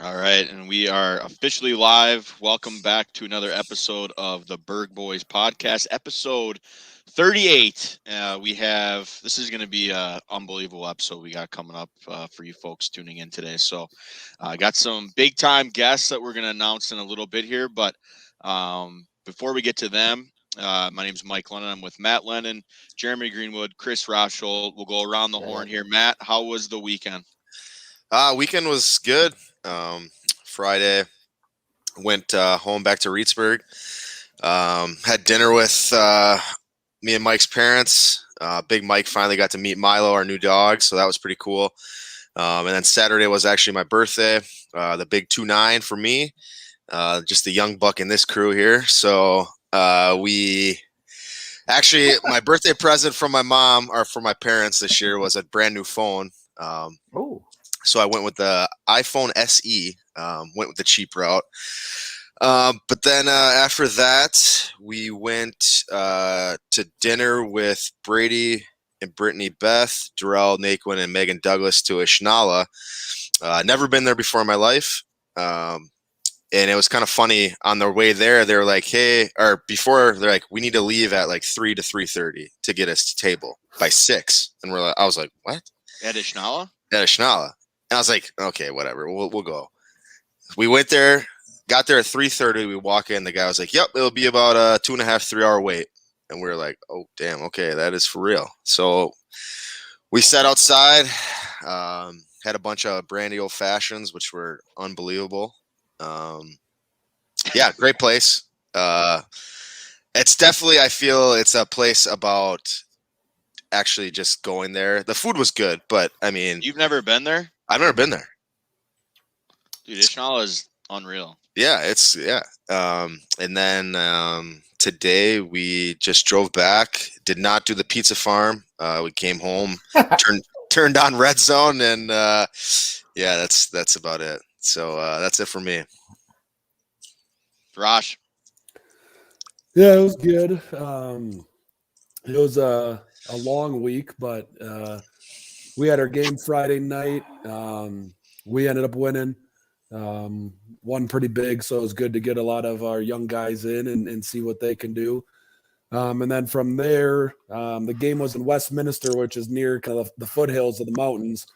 All right, and we are officially live. Welcome back to another episode of the Berg Boys podcast, episode 38. This is going to be an unbelievable episode we got coming up for you folks tuning in today. So, I got some big time guests that we're going to announce in a little bit here. But before we get to them, my name is Mike Lennon. I'm with Matt Lennon, Jeremy Greenwood, Chris Rothschild. We'll go around the horn here. Matt, how was the weekend? Weekend was good. Friday went home back to Reedsburg. Had dinner with me and Mike's parents. Big Mike finally got to meet Milo, our new dog, so that was pretty cool. And then Saturday was actually my birthday, the big 2-9 for me, just a young buck in this crew here. So my birthday present from my mom or from my parents this year was a brand new phone. So I went with the iPhone SE, went with the cheap route. But then after that, we went to dinner with Brady and Brittany Beth, Darrell Naquin, and Megan Douglas to Ishnala. Never been there before in my life. And it was kind of funny on their way there. They were like, they're like, we need to leave at like 3 to 3:30 to get us to table by 6. And I was like, what? At Ishnala? At Ishnala. And I was like, okay, whatever, we'll go. We went there, got there at 3:30. We walk in. The guy was like, yep, it'll be about a 2.5, 3 hour wait. And we were like, oh, damn, okay, that is for real. So we sat outside, had a bunch of brandy old fashions, which were unbelievable. Yeah, great place. It's definitely, I feel it's a place about actually just going there. The food was good, but I mean, You've never been there? I've never been there. Dude, Ishnala is unreal. Yeah, and then today we just drove back. Did not do the pizza farm. We came home, turned on Red Zone, and yeah, that's about it. So that's it for me. Rosh. Yeah, it was good. It was a long week, but we had our game Friday night. We ended up winning. Won pretty big, so it was good to get a lot of our young guys in and see what they can do. And then from there, the game was in Westminster, which is near kind of the foothills of the mountains.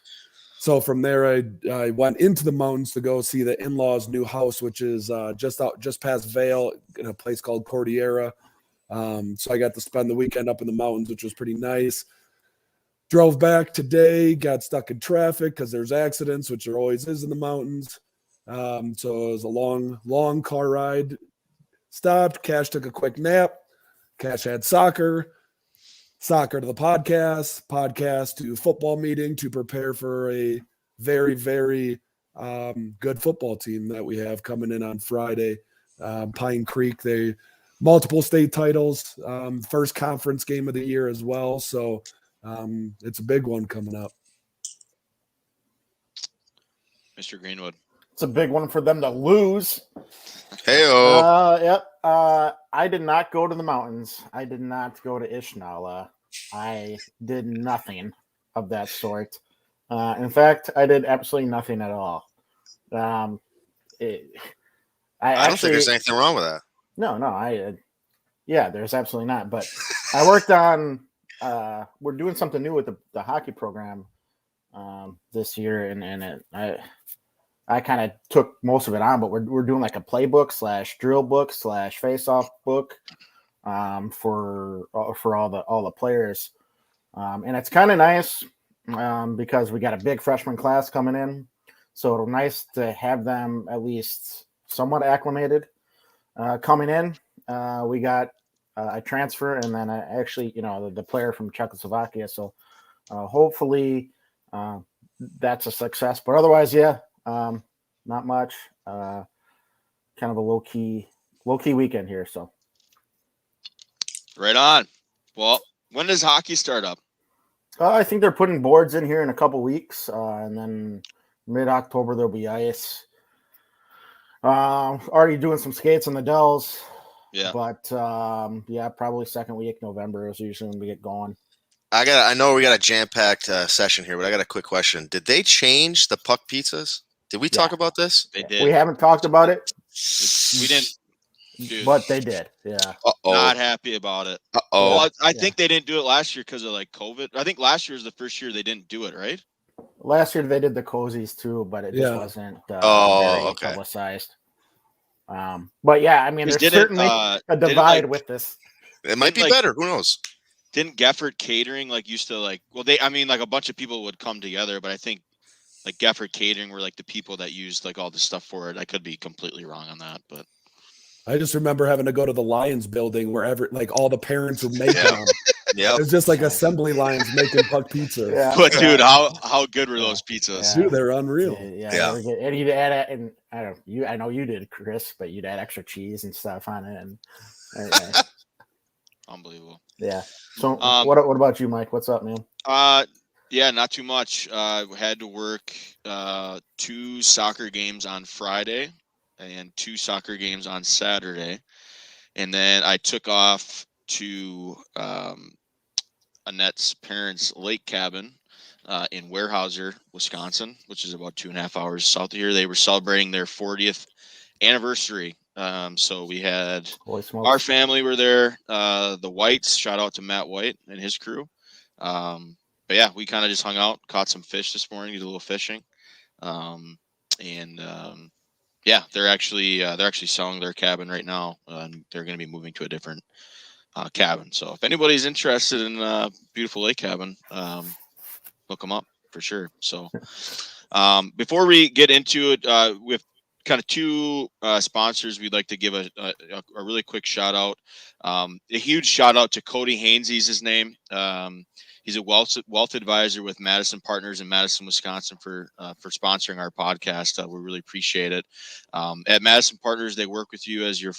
So from there, I went into the mountains to go see the in-laws' new house, which is just past Vail in a place called Cordillera. So I got to spend the weekend up in the mountains, which was pretty nice. Drove back today, got stuck in traffic because there's accidents, which there always is in the mountains. So it was a long car ride. Stopped. Cash took a quick nap. Cash had soccer to the podcast to football meeting to prepare for a very, very good football team that we have coming in on Friday. Pine Creek, they multiple state titles, first conference game of the year as well. So it's a big one coming up. Mr. Greenwood. It's a big one for them to lose. Hey-o. Yep. I did not go to the mountains. I did not go to Ishnala. I did nothing of that sort. In fact, I did absolutely nothing at all. I don't think there's anything wrong with that. No. Yeah, there's absolutely not. But I worked on. We're doing something new with the hockey program this year, and I kind of took most of it on, but we're doing like a playbook / drill book / face-off book for all the players, and it's kind of nice because we got a big freshman class coming in, so it's nice to have them at least somewhat acclimated coming in. We got a transfer, and then actually, the player from Czechoslovakia. So hopefully that's a success. But otherwise, yeah. Not much. Kind of a low key weekend here. So, Right on. Well, when does hockey start up? I think they're putting boards in here in a couple weeks, and then mid-October there'll be ice. Already doing some skates on the Dells. Yeah. But probably second week November is usually when we get going. I know we got a jam-packed session here, but I got a quick question. Did they change the puck pizzas? Did we talk about this? They did. We haven't talked about it. We didn't. Dude, but they did. Yeah. Not happy about it. Well, I think they didn't do it last year because of like COVID. I think last year was the first year they didn't do it, right? Last year they did the cozies too, but it just wasn't very publicized. But yeah, I mean, there's certainly a divide with this. It might be better. Who knows? Didn't Gefford Catering used to like a bunch of people would come together, but I think like Gefford Catering were like the people that used like all the stuff for it. I could be completely wrong on that, but I just remember having to go to the Lions building wherever like all the parents were making them. Yeah, it was just like assembly lines making puck pizzas. Yeah. But dude, how good were those pizzas? Dude, they're unreal. Yeah. And you'd add it, and I know you did, Chris, but you'd add extra cheese and stuff on it, and unbelievable. Yeah. So what about you, Mike? What's up, man? Yeah, not too much. Had to work 2 soccer games on Friday and 2 soccer games on Saturday. And then I took off to Annette's parents' lake cabin in Weyerhaeuser, Wisconsin, which is about 2.5 hours south of here. They were celebrating their 40th anniversary. So we had our family were there, the Whites, shout out to Matt White and his crew. But yeah, we kind of just hung out, caught some fish this morning, did a little fishing. Yeah, they're actually selling their cabin right now. They're going to be moving to a different cabin. So if anybody's interested in a beautiful lake cabin, look them up for sure. So before we get into it, with kind of 2 sponsors, we'd like to give a really quick shout out. A huge shout out to Cody Hainsey's his name. He's a wealth advisor with Madison Partners in Madison, Wisconsin for sponsoring our podcast. We really appreciate it. At Madison Partners, they work with you as your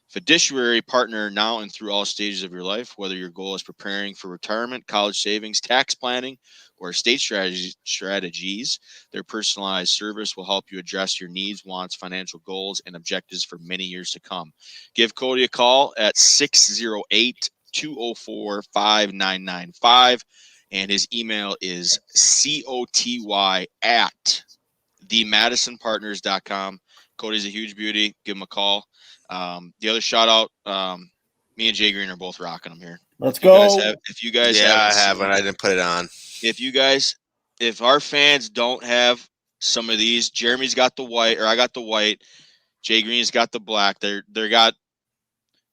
fiduciary partner now and through all stages of your life, whether your goal is preparing for retirement, college savings, tax planning, or estate strategies. Their personalized service will help you address your needs, wants, financial goals, and objectives for many years to come. Give Cody a call at 608-204-5995, and his email is coty@themadisonpartners.com. Cody's a huge beauty. Give him a call. The other shout out, me and Jay Green are both rocking them here. Let's go. If you guys I haven't. I didn't put it on. If our fans don't have some of these, Jeremy's got the white, or I got the white. Jay Green's got the black. They're got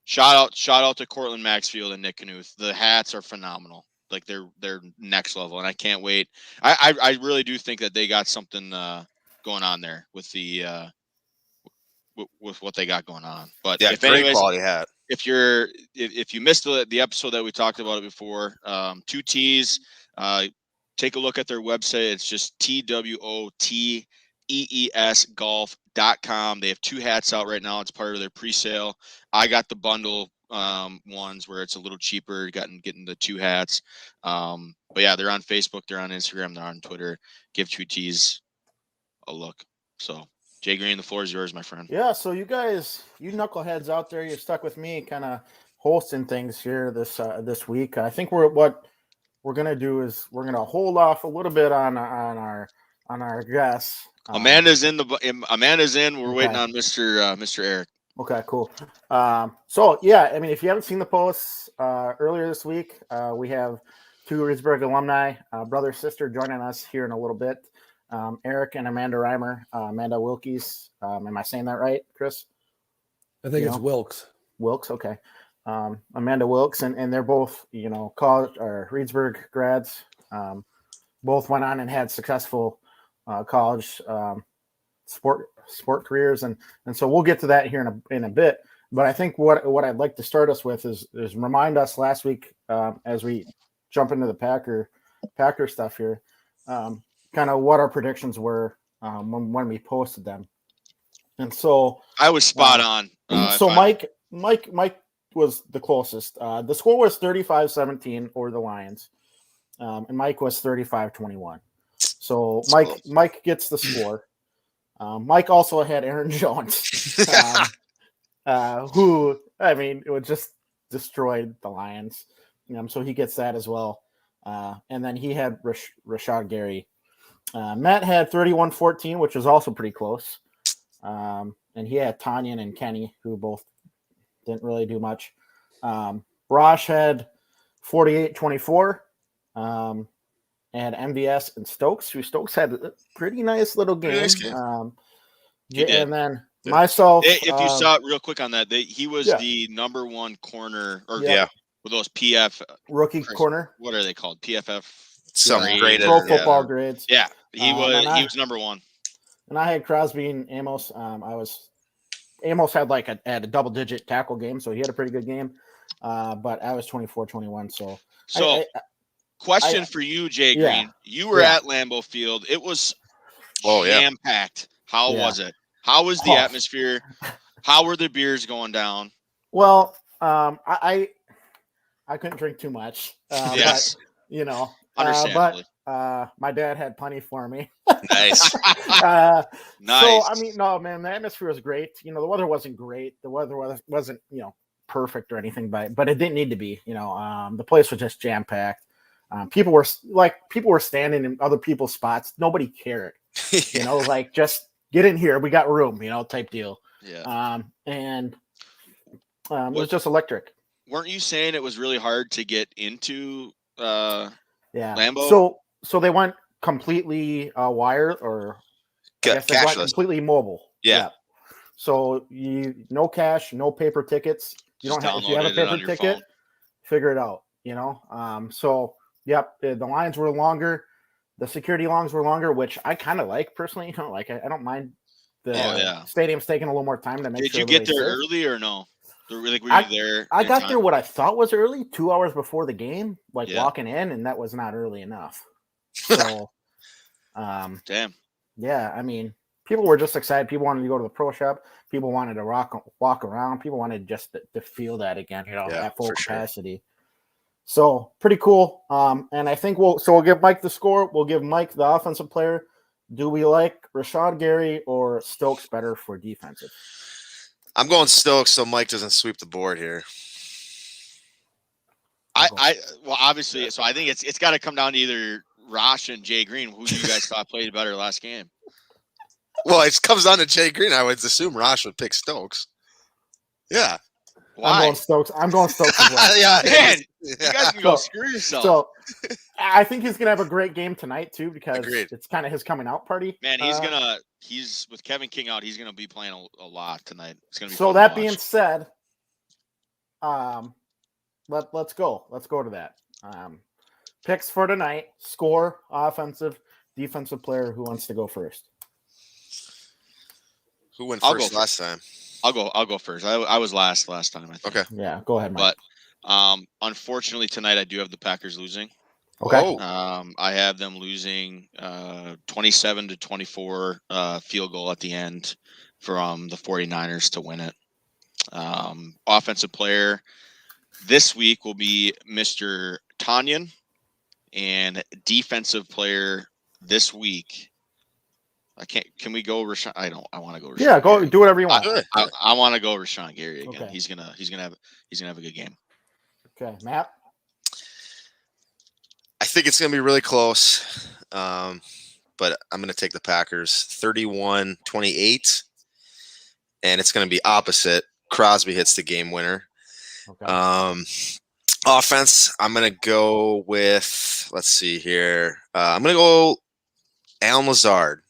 shout out to Cortland Maxfield and Nick Knuth. The hats are phenomenal. Like they're next level, and I can't wait. I really do think that they got something going on there with the with what they got going on. But yeah, great quality hat. If you missed the episode that we talked about it before, 2 T's, take a look at their website. It's just TWOTEESgolf.com. They have 2 hats out right now. It's part of their pre-sale. I got the bundle ones where it's a little cheaper, getting the 2 hats. But yeah, they're on Facebook, they're on Instagram, they're on Twitter. Give 2 T's a look. So Jay Green, the floor is yours, my friend. Yeah, so you guys, you knuckleheads out there, you're stuck with me kind of hosting things here this week. I think what we're gonna do is we're gonna hold off a little bit on our guests. Amanda's in. We're waiting on Mr. Eric. Okay, cool. So yeah, I mean, if you haven't seen the posts earlier this week, we have 2 Reedsburg alumni, brother sister, joining us here in a little bit. Eric and Amanda Reimer, Amanda Wilkes. Am I saying that right, Chris? I think it's Wilkes. Wilkes, okay. Amanda Wilkes, and they're both, college or Reedsburg grads. Both went on and had successful college sport careers, and so we'll get to that here in a bit. But I think what I'd like to start us with is remind us last week as we jump into the Packer stuff here. Kind of what our predictions were when we posted them, and so I was spot on. So Mike was the closest. The score was 35-17 over the Lions, and Mike was 35-21. So Mike gets the score. Mike also had Aaron Jones, who it would just destroyed the Lions. So he gets that as well. And then he had Rashad Gary. Matt had 31-14, which was also pretty close. And he had Tanyan and Kenny, who both didn't really do much. Rosh had 48-24. And MVS and Stokes, who Stokes had a pretty nice little game. Nice game. And then myself. If you saw it real quick on that, he was the number one corner, or with those PF rookie corner. What are they called? PFF. Some grade. Pro football grades. Yeah, he was number one. And I had Crosby and Amos. Amos had a double-digit tackle game, so he had a pretty good game. But I was 24-21. So question for you, Jay Green. You were at Lambeau Field. It was jam-packed. How was it? How was the atmosphere? How were the beers going down? Well, I couldn't drink too much. Yes. But, understandably. But my dad had plenty for me. Nice. Nice. So, I mean, no, man, the atmosphere was great. The weather wasn't great. The weather wasn't, perfect or anything, but it didn't need to be. The place was just jam-packed. People were standing in other people's spots. Nobody cared. Just get in here. We got room, type deal. Yeah. It was just electric. Weren't you saying it was really hard to get into Lambeau? So they went completely wired, or I guess they went completely mobile. Yeah. So no cash, no paper tickets. You don't have, if you have a paper ticket, figure it out. The lines were longer, the security lines were longer, which I kind of like personally. I don't mind the stadium's taking a little more time to make sure. Did you get there early or no? Were you there? I got there what I thought was early, 2 hours before the game, walking in, and that was not early enough. So, damn. Yeah, I mean, people were just excited. People wanted to go to the pro shop. People wanted to walk around. People wanted just to feel that again, at full capacity. Sure. So pretty cool. And I think we'll give Mike the score. We'll give Mike the offensive player. Do we like Rashawn Gary or Stokes better for defensive? I'm going Stokes, so Mike doesn't sweep the board here. Obviously, so I think it's got to come down to either Rosh and Jay Green. Who do you guys thought played better last game? Well, it comes down to Jay Green. I would assume Rosh would pick Stokes. Yeah. Why? I'm going Stokes as well. Yeah, man, you guys can go screw yourself. So I think he's gonna have a great game tonight too, because it's kind of his coming out party. Man, he's with Kevin King out. He's gonna be playing a lot tonight. It's gonna be so. That being said, let's go to that. Picks for tonight: score, offensive, defensive player. Who wants to go first? Who went first last time? I'll go first. I was last time, I think. Okay. Yeah, go ahead, Mike. But unfortunately tonight I do have the Packers losing. Okay. I have them losing 27-24 field goal at the end from the 49ers to win it. Offensive player this week will be Mr. Tanyan, and defensive player this week. Can we go Rashawn? I want to go Rashawn. Yeah, go do whatever you want. I want to go Rashawn Gary again. Okay. He's gonna have a good game. Okay, Matt. I think it's gonna be really close, but I'm gonna take the Packers 31-28, and it's gonna be opposite. Crosby hits the game winner. Okay. Offense, I'm gonna go with. Let's see here. I'm gonna go Allen Lazard.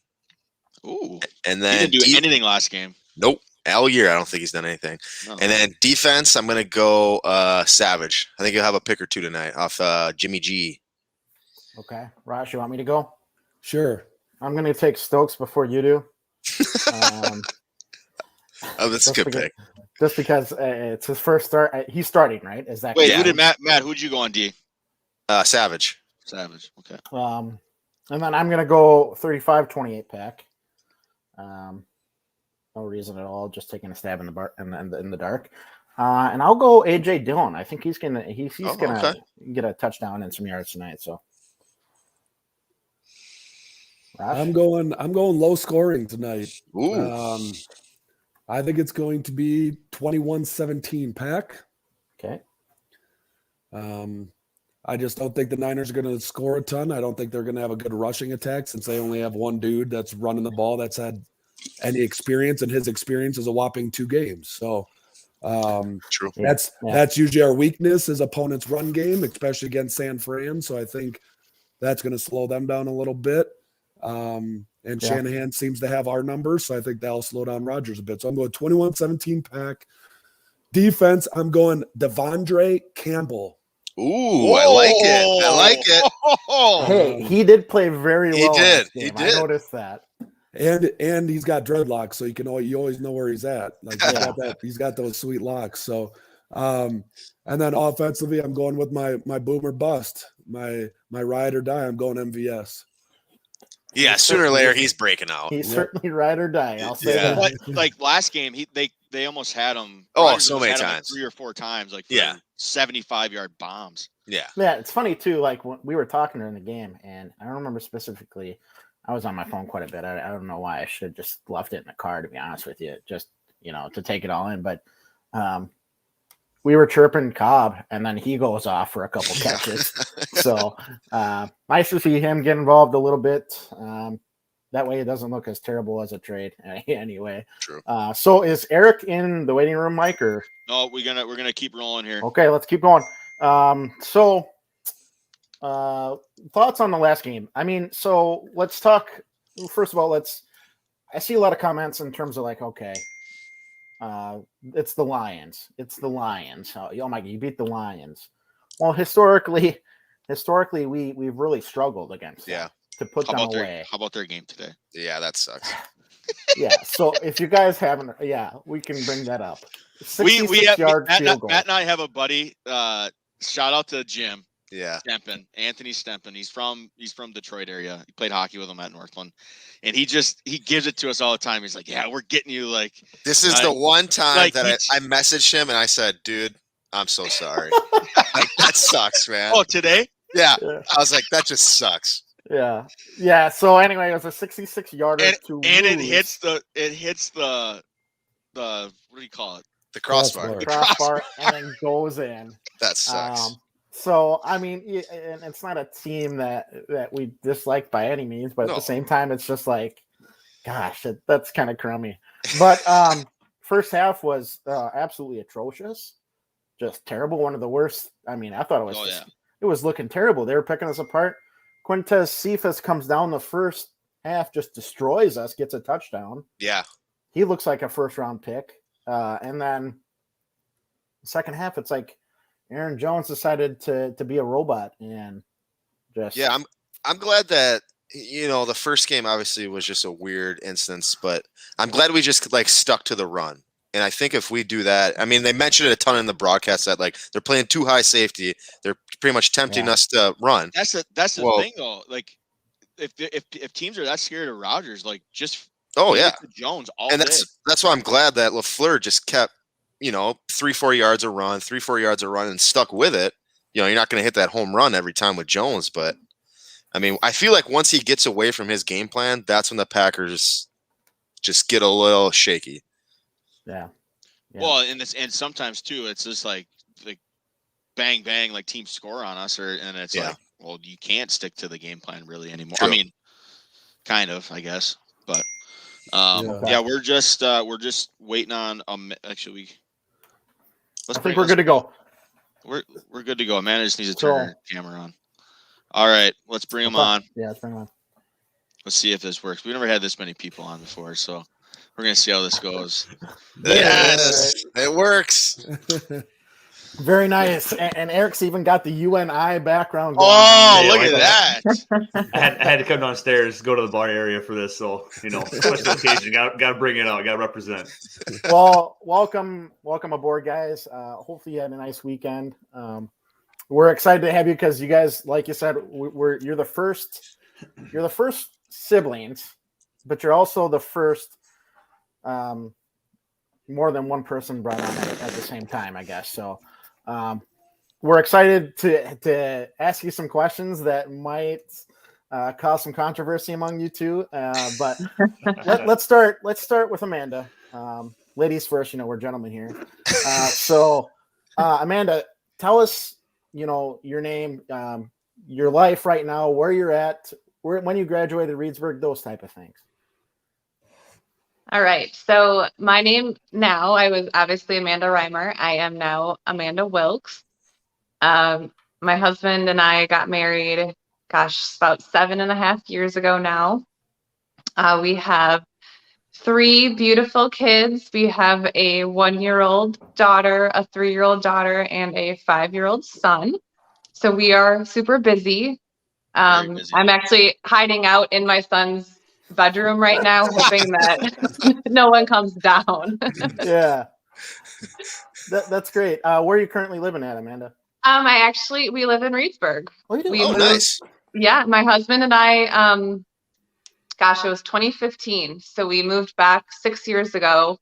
Ooh, and then he didn't do anything last game. Nope, all year I don't think he's done anything. No. And then defense, I'm gonna go Savage. I think he'll have a pick or two tonight off Jimmy G. Okay, Raj, you want me to go? Sure. I'm gonna take Stokes before you do. That's a good pick. Just because it's his first start. He's starting, right? Is that wait? Who did Matt? Who'd you go on D? Savage. Savage. Okay. And then I'm gonna go 35-28 pack. No reason at all. Just taking a stab in the dark. And I'll go AJ Dillon. I think he's gonna get a touchdown and some yards tonight. So Raj? I'm going low scoring tonight. Ooh. I think it's going to be 21-17 Pack. Okay. I just don't think the Niners are going to score a ton. I don't think they're going to have a good rushing attack since they only have one dude that's running the ball that's had any experience, and his experience is a whopping 2 games. So True. That's usually our weakness is opponents' run game, especially against San Fran. So I think that's going to slow them down a little bit. And Shanahan seems to have our numbers, so I think that'll slow down Rodgers a bit. So I'm going 21-17 Pack. Defense, I'm going Devondre Campbell. Ooh, I like it. Hey, he did play very well. He did. I noticed that. And he's got dreadlocks, so you always know where he's at. Like he's got those sweet locks. So and then offensively, I'm going with my boomer bust, my ride or die. I'm going MVS. Yeah, sooner or later he's breaking out. He's certainly ride or die. I'll say that. But like last game, they almost had him. So many times, 3 or 4 times, like 75-yard bombs. Yeah, it's funny too. Like when we were talking during the game, and I don't remember specifically. I was on my phone quite a bit. I don't know why. I should have just left it in the car, to be honest with you, just to take it all in. But we were chirping Cobb, and then he goes off for a couple catches. So nice to see him get involved a little bit. That way, it doesn't look as terrible as a trade anyway. True. So is Eric in the waiting room, Mike? Or no? We're gonna keep rolling here. Okay, let's keep going. So thoughts on the last game. I mean, so let's talk. First of all, I see a lot of comments in terms of like, okay, it's the Lions. Oh my God, you beat the Lions. Well, historically, we've really struggled against them to put them away. How about their game today? Yeah, that sucks. Yeah. So if you guys haven't, we can bring that up. We have field goal. Matt and I have a buddy. Shout out to Jim. Yeah, Anthony Stempen. He's from Detroit area. He played hockey with him at Northland, and he gives it to us all the time. He's like, "Yeah, we're getting you." Like, this is the one time that I messaged him and I said, "Dude, I'm so sorry. Like, that sucks, man." Oh, today? Yeah. I was like, that just sucks. Yeah. So anyway, it was a 66-yarder it hits the what do you call it? The crossbar. The crossbar and then goes in. That sucks. So, I mean, and it's not a team that we dislike by any means, but at the same time, it's just like, gosh, that's kind of crummy. But first half was absolutely atrocious, just terrible. One of the worst. I mean, I thought it was it was looking terrible. They were picking us apart. Quintez Cephas comes down the first half, just destroys us, gets a touchdown. Yeah. He looks like a first-round pick. And then the second half, it's like, Aaron Jones decided to be a robot and just I'm glad that the first game obviously was just a weird instance, but I'm glad we just like stuck to the run. And I think if we do that, I mean, they mentioned it a ton in the broadcast that like they're playing too high safety. They're pretty much tempting us to run. That's the thing though. Like if teams are that scared of Rodgers, like just Jones all and day. That's why I'm glad that LaFleur just kept 3-4 yards a run and stuck with it. You're not going to hit that home run every time with Jones, but I mean, I feel like once he gets away from his game plan, that's when the Packers just get a little shaky. Yeah. Well, and sometimes too, it's just like bang bang, like teams score on us, and it's like, well, you can't stick to the game plan really anymore. True. I mean, kind of, I guess, but we're just waiting on. Actually, I think we're good to go. We're good to go. Amanda just needs to turn her camera on. All right, let's bring them on. Yeah, let's bring them on. Let's see if this works. We've never had this many people on before, so we're gonna see how this goes. Yes, it works. Very nice. And Eric's even got the UNI background going. Oh, look at that. I had to come downstairs, go to the bar area for this. So, special occasion. Got to bring it out. Got to represent. Well, welcome aboard, guys. Hopefully you had a nice weekend. We're excited to have you because you guys, like you said, you're the first siblings, but you're also the first more than one person brought on at the same time, I guess. So we're excited to ask you some questions that might cause some controversy among you two. But let's start with Amanda. Ladies first, we're gentlemen here. So Amanda, tell us your name, your life right now, where you're at, when you graduated Reedsburg, those type of things. All right. So my name now, I was obviously Amanda Reimer. I am now Amanda Wilkes. My husband and I got married, about 7.5 years ago now. We have 3 beautiful kids. We have a 1-year-old daughter, a 3-year-old daughter, and a 5-year-old son. So we are super busy. Busy. I'm actually hiding out in my son's bedroom right now, hoping that no one comes down. Yeah. That's great. Where are you currently living at, Amanda? We live in Reedsburg. Oh, you do? Nice. Yeah, my husband and I, it was 2015. So we moved back 6 years ago.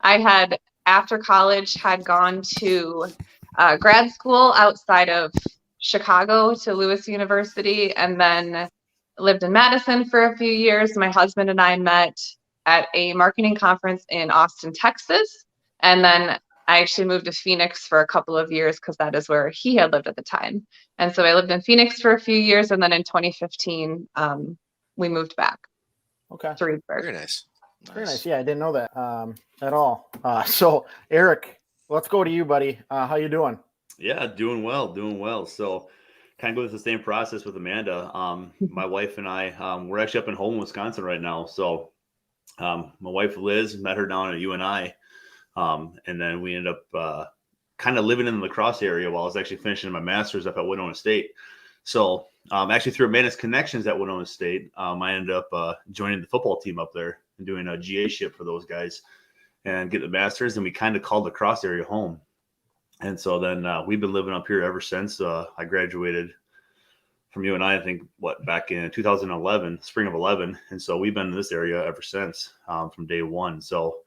I had, after college, had gone to grad school outside of Chicago to Lewis University, and then lived in Madison for a few years. My husband and I met at a marketing conference in Austin, Texas. And then I actually moved to Phoenix for a couple of years because that is where he had lived at the time. And so I lived in Phoenix for a few years. And then in 2015, we moved back Okay. to Reedsburg. Very nice. Very nice. Yeah, I didn't know that at all. So Eric, let's go to you, buddy. How you doing? Yeah, doing well. So kind of go through the same process with Amanda. My wife and I, we're actually up in Holmen, Wisconsin right now. So my wife, Liz, met her down at UNI. And then we ended up kind of living in the La Crosse area while I was actually finishing my master's up at Winona State. So actually through Amanda's connections at Winona State, I ended up joining the football team up there and doing a GA ship for those guys and get the master's. And we kind of called the Crosse area home. And so then we've been living up here ever since. I graduated from UNI, I think, back in 2011, spring of 11. And so we've been in this area ever since from day one. So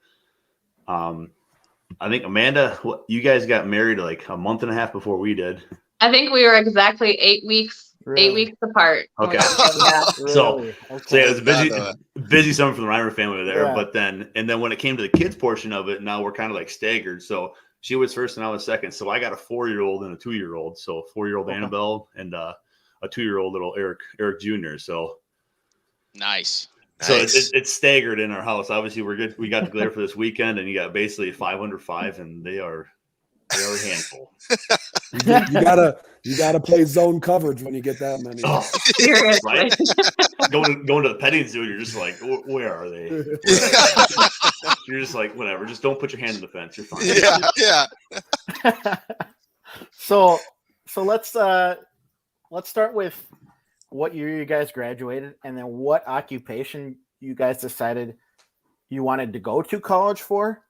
I think, Amanda, you guys got married like a month and a half before we did. I think we were exactly 8 weeks, Really? 8 weeks apart. Okay. Yeah. So Really? So yeah, it was Okay. a busy summer for the Reimer family there. Yeah. But then when it came to the kids portion of it, now we're kind of like staggered. So she was first and I was second. So I got a 4-year-old and a 2-year-old. So 4-year-old Okay. Annabelle and a 2-year-old little Eric Jr. So Nice. So Nice. it's staggered in our house. Obviously, we're good. We got together for this weekend, and you got basically 5 under 5, and they are a handful. You gotta play zone coverage when you get that many. Oh, Seriously. right? going to the petting zoo, you're just like, where are they? You're just like, whatever. Just don't put your hand in the fence. You're fine. Yeah. So let's start with what year you guys graduated, and then what occupation you guys decided you wanted to go to college for,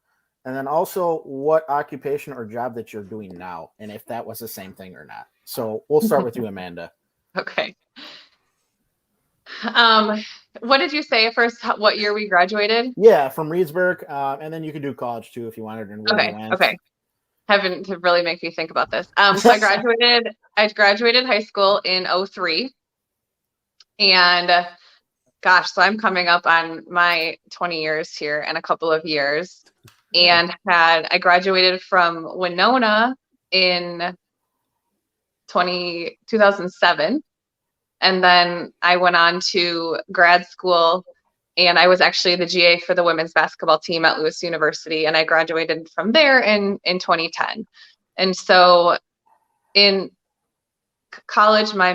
and then also what occupation or job that you're doing now, and if that was the same thing or not. So we'll start with you, Amanda. Okay. What did you say first? What year we graduated? Yeah, from Reedsburg, and then you could do college too if you wanted. And Okay. Having to really make me think about this. So I graduated high school in 2003. And so I'm coming up on my 20 years here in a couple of years. And I graduated from Winona in 2007. And then I went on to grad school, and I was actually the GA for the women's basketball team at Lewis University. And I graduated from there in 2010. And so in college, my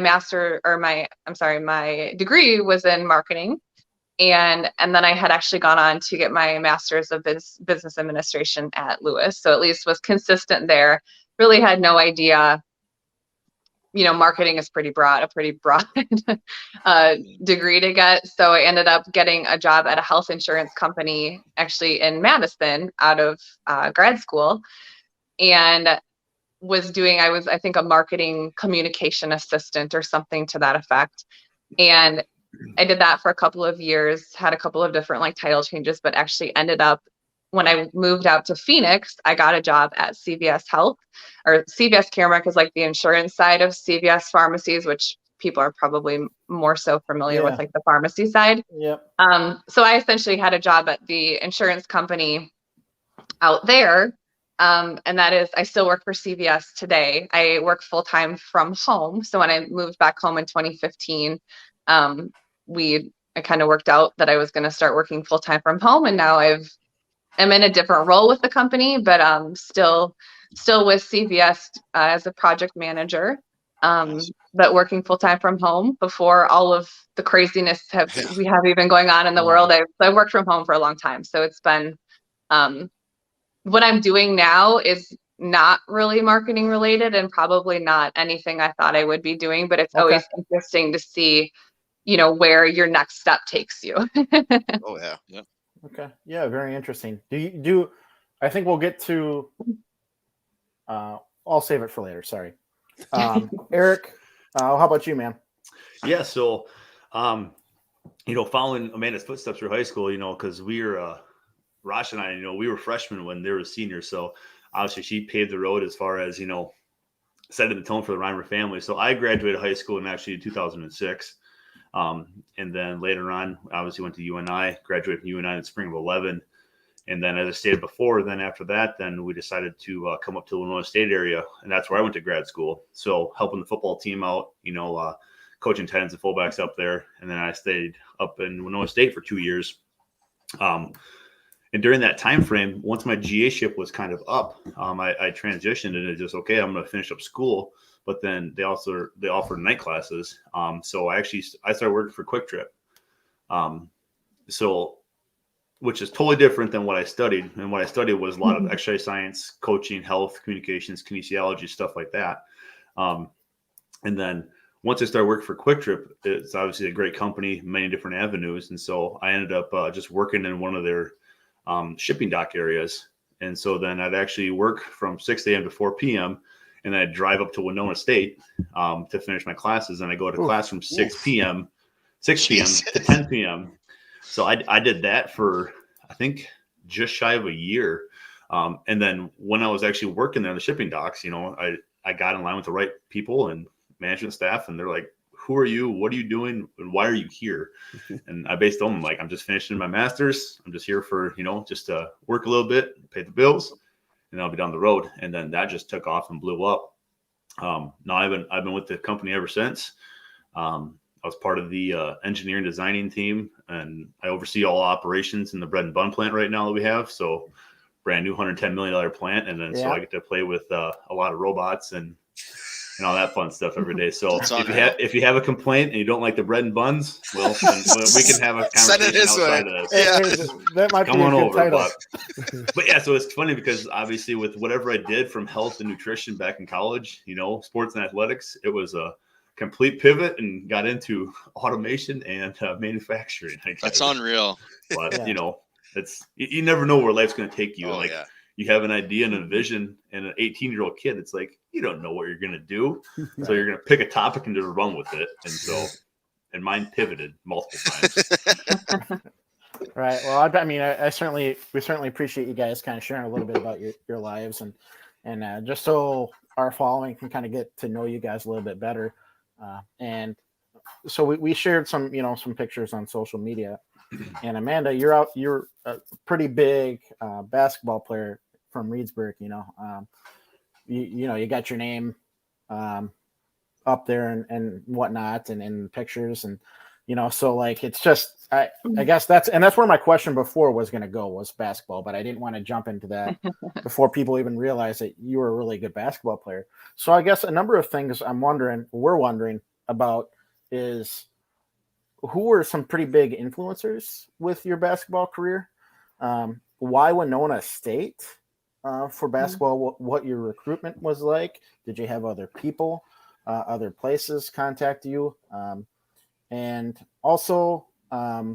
degree was in marketing. And then I had actually gone on to get my master's of business administration at Lewis. So at least was consistent there. Really had no idea. Marketing is a pretty broad degree to get. So I ended up getting a job at a health insurance company, actually in Madison, out of grad school, and I was I think a marketing communication assistant or something to that effect. And I did that for a couple of years, had a couple of different title changes, but actually ended up, when I moved out to Phoenix, I got a job at CVS Health, or CVS Caremark is like the insurance side of CVS pharmacies, which people are probably more so familiar with, like the pharmacy side. Yep. So I essentially had a job at the insurance company out there. And that is, I still work for CVS today. I work full-time from home. So when I moved back home in 2015, I kind of worked out that I was going to start working full-time from home. And now I'm in a different role with the company, but still with CVS as a project manager, but working full-time from home before all of the craziness we have even going on in the world. I've worked from home for a long time. So it's been, what I'm doing now is not really marketing related and probably not anything I thought I would be doing, but it's always interesting to see, where your next step takes you. Oh yeah. Yeah. Okay. Yeah. Very interesting. I think we'll get to, I'll save it for later. Sorry. Eric, how about you, man? Yeah. So, following Amanda's footsteps through high school, cause we were, Rosh and I, we were freshmen when they were seniors. So obviously she paved the road as far as, setting the tone for the Reimer family. So I graduated high school in 2006. And then later on, obviously went to UNI, graduated from UNI in the spring of 11. And then as I stated before, then after that, then we decided to come up to the Winona State area. And that's where I went to grad school. So helping the football team out, coaching tight ends and fullbacks up there. And then I stayed up in Winona State for 2 years. And during that time frame, once my GA-ship was kind of up, I transitioned and it just, I'm going to finish up school. But then they offered night classes. So I started working for Quick Trip. Which is totally different than what I studied. And what I studied was a lot of exercise science, coaching, health, communications, kinesiology, stuff like that. And then once I started working for Quick Trip, it's obviously a great company, many different avenues. And so I ended up just working in one of their shipping dock areas. And so then I'd actually work from 6 a.m. to 4 p.m. and then I'd drive up to Winona State to finish my classes. And I go to class from 6 p.m. to 10 p.m. So I did that for, I think, just shy of a year. And then when I was actually working there in the shipping docks, I got in line with the right people and management staff, and they're like, who are you? What are you doing? And why are you here? And I based them like, I'm just finishing my master's. I'm just here for, just to work a little bit, pay the bills, and I'll be down the road. And then that just took off and blew up. Now I've been with the company ever since. I was part of the engineering designing team, and I oversee all operations in the bread and bun plant right now that we have. So brand new $110 million plant. And then so I get to play with a lot of robots and all that fun stuff every day. So if you have a complaint and you don't like the bread and buns, well, we can have a conversation outside of this. That might be a good title. But yeah, so it's funny because obviously with whatever I did from health and nutrition back in college, sports and athletics, it was a complete pivot and got into automation and manufacturing. I guess. That's unreal. But it's you never know where life's going to take you. You have an idea and a vision, and an 18-year-old kid, it's like, you don't know what you're going to do. So you're going to pick a topic and just run with it. And mine pivoted multiple times. Right. Well, we certainly appreciate you guys kind of sharing a little bit about your lives and just so our following can kind of get to know you guys a little bit better. And so we shared some pictures on social media. And Amanda, you're a pretty big basketball player from Reedsburg, you got your name up there and whatnot and in pictures and, so like, it's just, I guess that's where my question before was going to go was basketball, but I didn't want to jump into that before people even realize that you were a really good basketball player. So I guess a number of things we're wondering about is, who were some pretty big influencers with your basketball career? Why Winona State for basketball? What your recruitment was like? Did you have other people, other places contact you? And also, I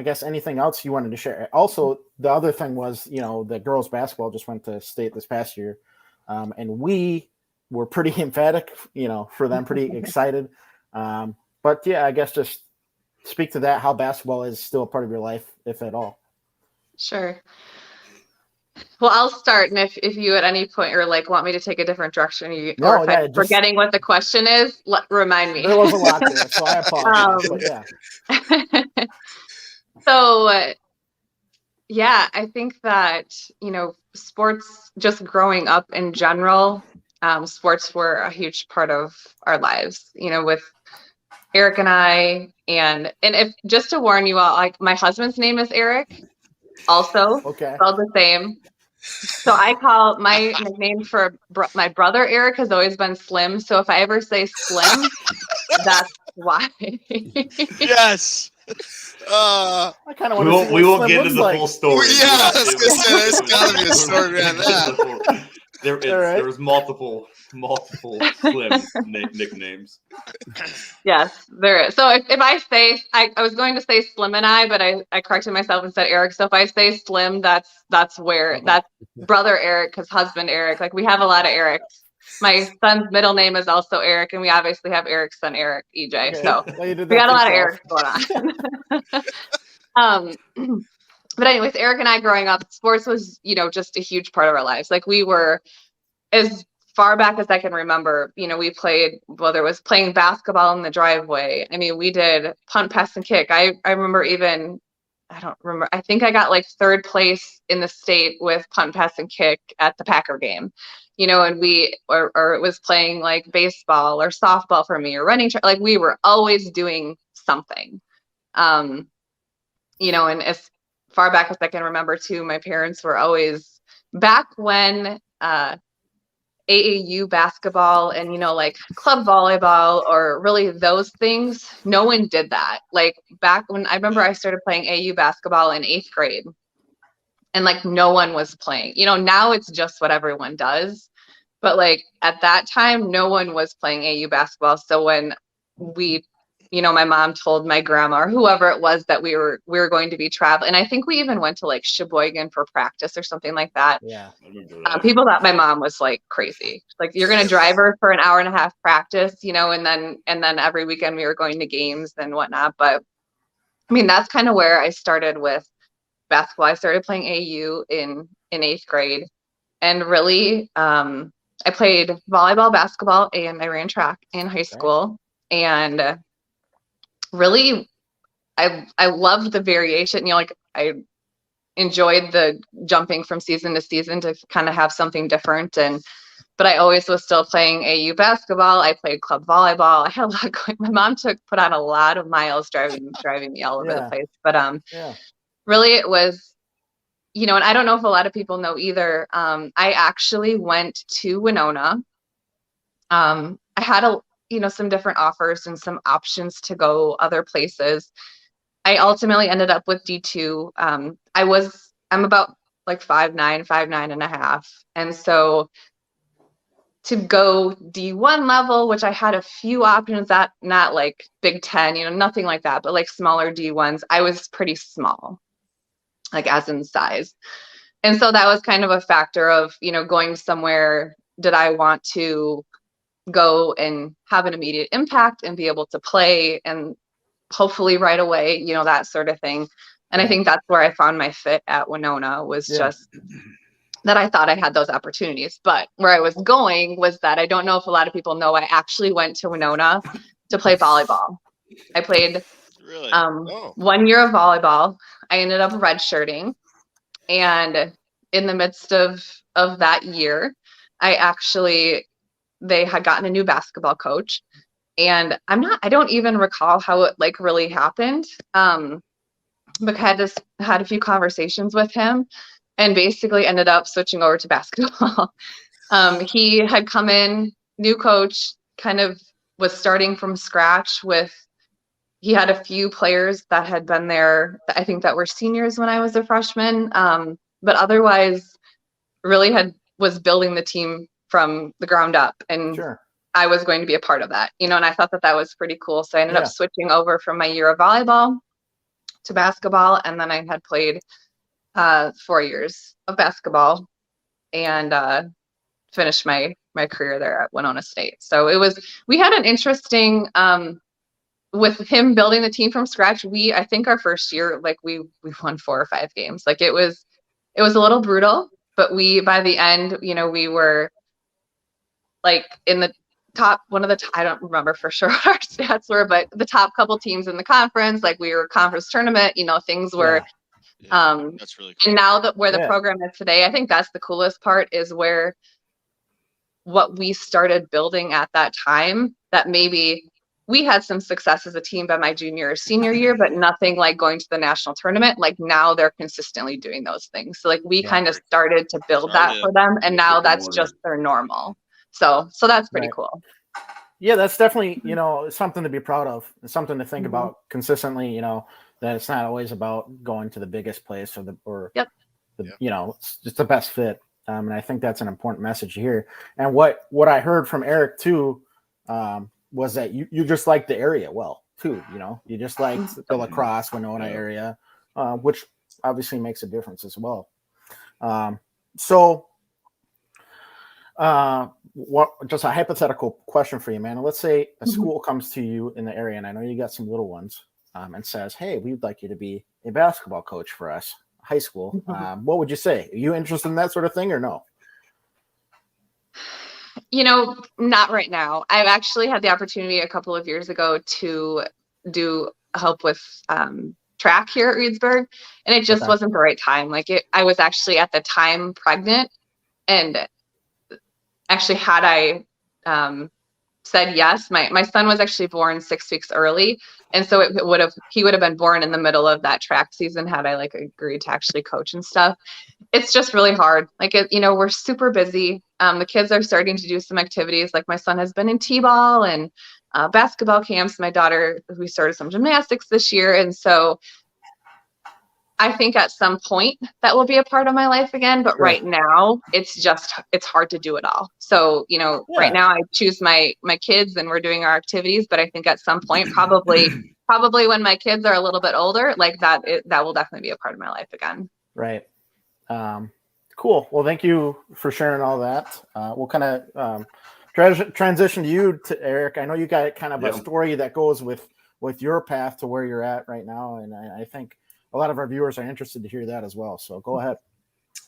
guess anything else you wanted to share? Also, the other thing was, the girls basketball just went to state this past year. And we were pretty emphatic, for them, pretty excited. But yeah, I guess just speak to that, how basketball is still a part of your life, if at all. Sure. Well, I'll start. And if you at any point are like, want me to take a different direction, I'm forgetting what the question is, remind me. There was a lot there, so I apologize. But yeah. So Yeah, I think that, sports, just growing up in general, sports were a huge part of our lives, with Eric and I. And if, just to warn you all, like, my husband's name is Eric, also Okay. spelled the same. So I call my nickname for my brother Eric has always been Slim. So if I ever say Slim, that's why. Yes. I kind of We want to see won't. We what won't Slim get looks into the like. full story. Yeah, I was gonna say, there's gotta be a story on that. There's multiple Slim nicknames. Yes, there is. So if I say, I was going to say Slim and I, but I corrected myself and said Eric. So if I say Slim, that's where, Okay. that's brother Eric, his husband Eric. Like, we have a lot of Erics. My son's middle name is also Eric, and we obviously have Eric's son Eric, EJ. Okay. So Well, you did we that got a lot of yourself. Erics going on. But anyways, Eric and I growing up, sports was, just a huge part of our lives. Like, we were, as far back as I can remember, we played, whether it was playing basketball in the driveway. I mean, we did punt, pass, and kick. I remember even, I don't remember, I think I got like third place in the state with punt, pass, and kick at the Packer game, and we, or it was playing like baseball or softball for me, or running, like, we were always doing something. And as far back as I can remember too, my parents were always, back when, AAU basketball and, like club volleyball or really those things, no one did that. Like, back when, I remember I started playing AAU basketball in 8th grade, and like no one was playing. Now it's just what everyone does. But like at that time, no one was playing AAU basketball. So when we, my mom told my grandma or whoever it was that we were going to be traveling, and I think we even went to like Sheboygan for practice or something like that. Yeah. People thought my mom was like crazy. Like, you're going to drive her for an hour and a half practice, and then every weekend we were going to games and whatnot. But I mean, that's kind of where I started with basketball. I started playing AAU in 8th grade, and really, I played volleyball, basketball, and I ran track in high school. And really, I loved the variation. Like, I enjoyed the jumping from season to season to kind of have something different. But I always was still playing AU basketball. I played club volleyball. I had a lot going. My mom put on a lot of miles driving me all over the place. But really, it was, and I don't know if a lot of people know either. I actually went to Winona. I had some different offers and some options to go other places. I ultimately ended up with D2. I'm about like 5'9" and a half. And so to go D1 level, which I had a few options, that not like Big Ten, nothing like that, but like smaller D1s, I was pretty small, like as in size. And so that was kind of a factor of, going somewhere, did I want to go and have an immediate impact and be able to play and hopefully right away, that sort of thing. And I think that's where I found my fit at Winona, was just that I thought I had those opportunities. But where I was going was that I don't know if a lot of people know, I actually went to Winona to play volleyball. I played 1 year of volleyball. I ended up redshirting. And in the midst of that year, they had gotten a new basketball coach. And I don't even recall how it like really happened. But I had a few conversations with him and basically ended up switching over to basketball. He had come in, new coach, kind of was starting from scratch he had a few players that had been there, I think that were seniors when I was a freshman. But otherwise really was building the team from the ground up. And I was going to be a part of that, and I thought that was pretty cool. So I ended up switching over from my year of volleyball to basketball. And then I had played 4 years of basketball and finished my career there at Winona State. So we had an interesting, with him building the team from scratch. I think our first year, like we won 4 or 5 games. Like it was a little brutal, but by the end, we were like in the top, I don't remember for sure what our stats were, but the top couple teams in the conference. Like, we were conference tournament, things were That's really cool. And now that where the Yeah. program is today, I think that's the coolest part, is where what we started building at that time, that maybe we had some success as a team by my junior or senior year, but nothing like going to the national tournament. Like now they're consistently doing those things. So like we kind of started to build that for them, and now that's just their normal. So that's pretty cool. Yeah, that's definitely, something to be proud of. It's something to think about consistently, that it's not always about going to the biggest place it's just the best fit. And I think that's an important message here. And what I heard from Eric too, was that you just like the area well too, you just like the lacrosse Winona area, which obviously makes a difference as well. Just a hypothetical question for you, man. Let's say a school comes to you in the area, and I know you got some little ones, and says, "Hey, we'd like you to be a basketball coach for us, high school." What would you say? Are you interested in that sort of thing or no? Not right now. I've actually had the opportunity a couple of years ago to help with track here at Reedsburg, and it just wasn't the right time. I was actually at the time pregnant, and actually had I said yes, my son was actually born 6 weeks early, and so he would have been born in the middle of that track season had I agreed to actually coach and stuff. It's just really hard. We're super busy. The kids are starting to do some activities. My son has been in t-ball and basketball camps. My daughter, we started some gymnastics this year, and so I think at some point that will be a part of my life again, but right now it's hard to do it all. So, right now I choose my kids and we're doing our activities, but I think at some point, probably when my kids are a little bit older, that will definitely be a part of my life again. Right. Cool. Well, thank you for sharing all that. We'll kind of transition to you, Eric. I know you got kind of a story that goes with your path to where you're at right now. And I think a lot of our viewers are interested to hear that as well. So go ahead.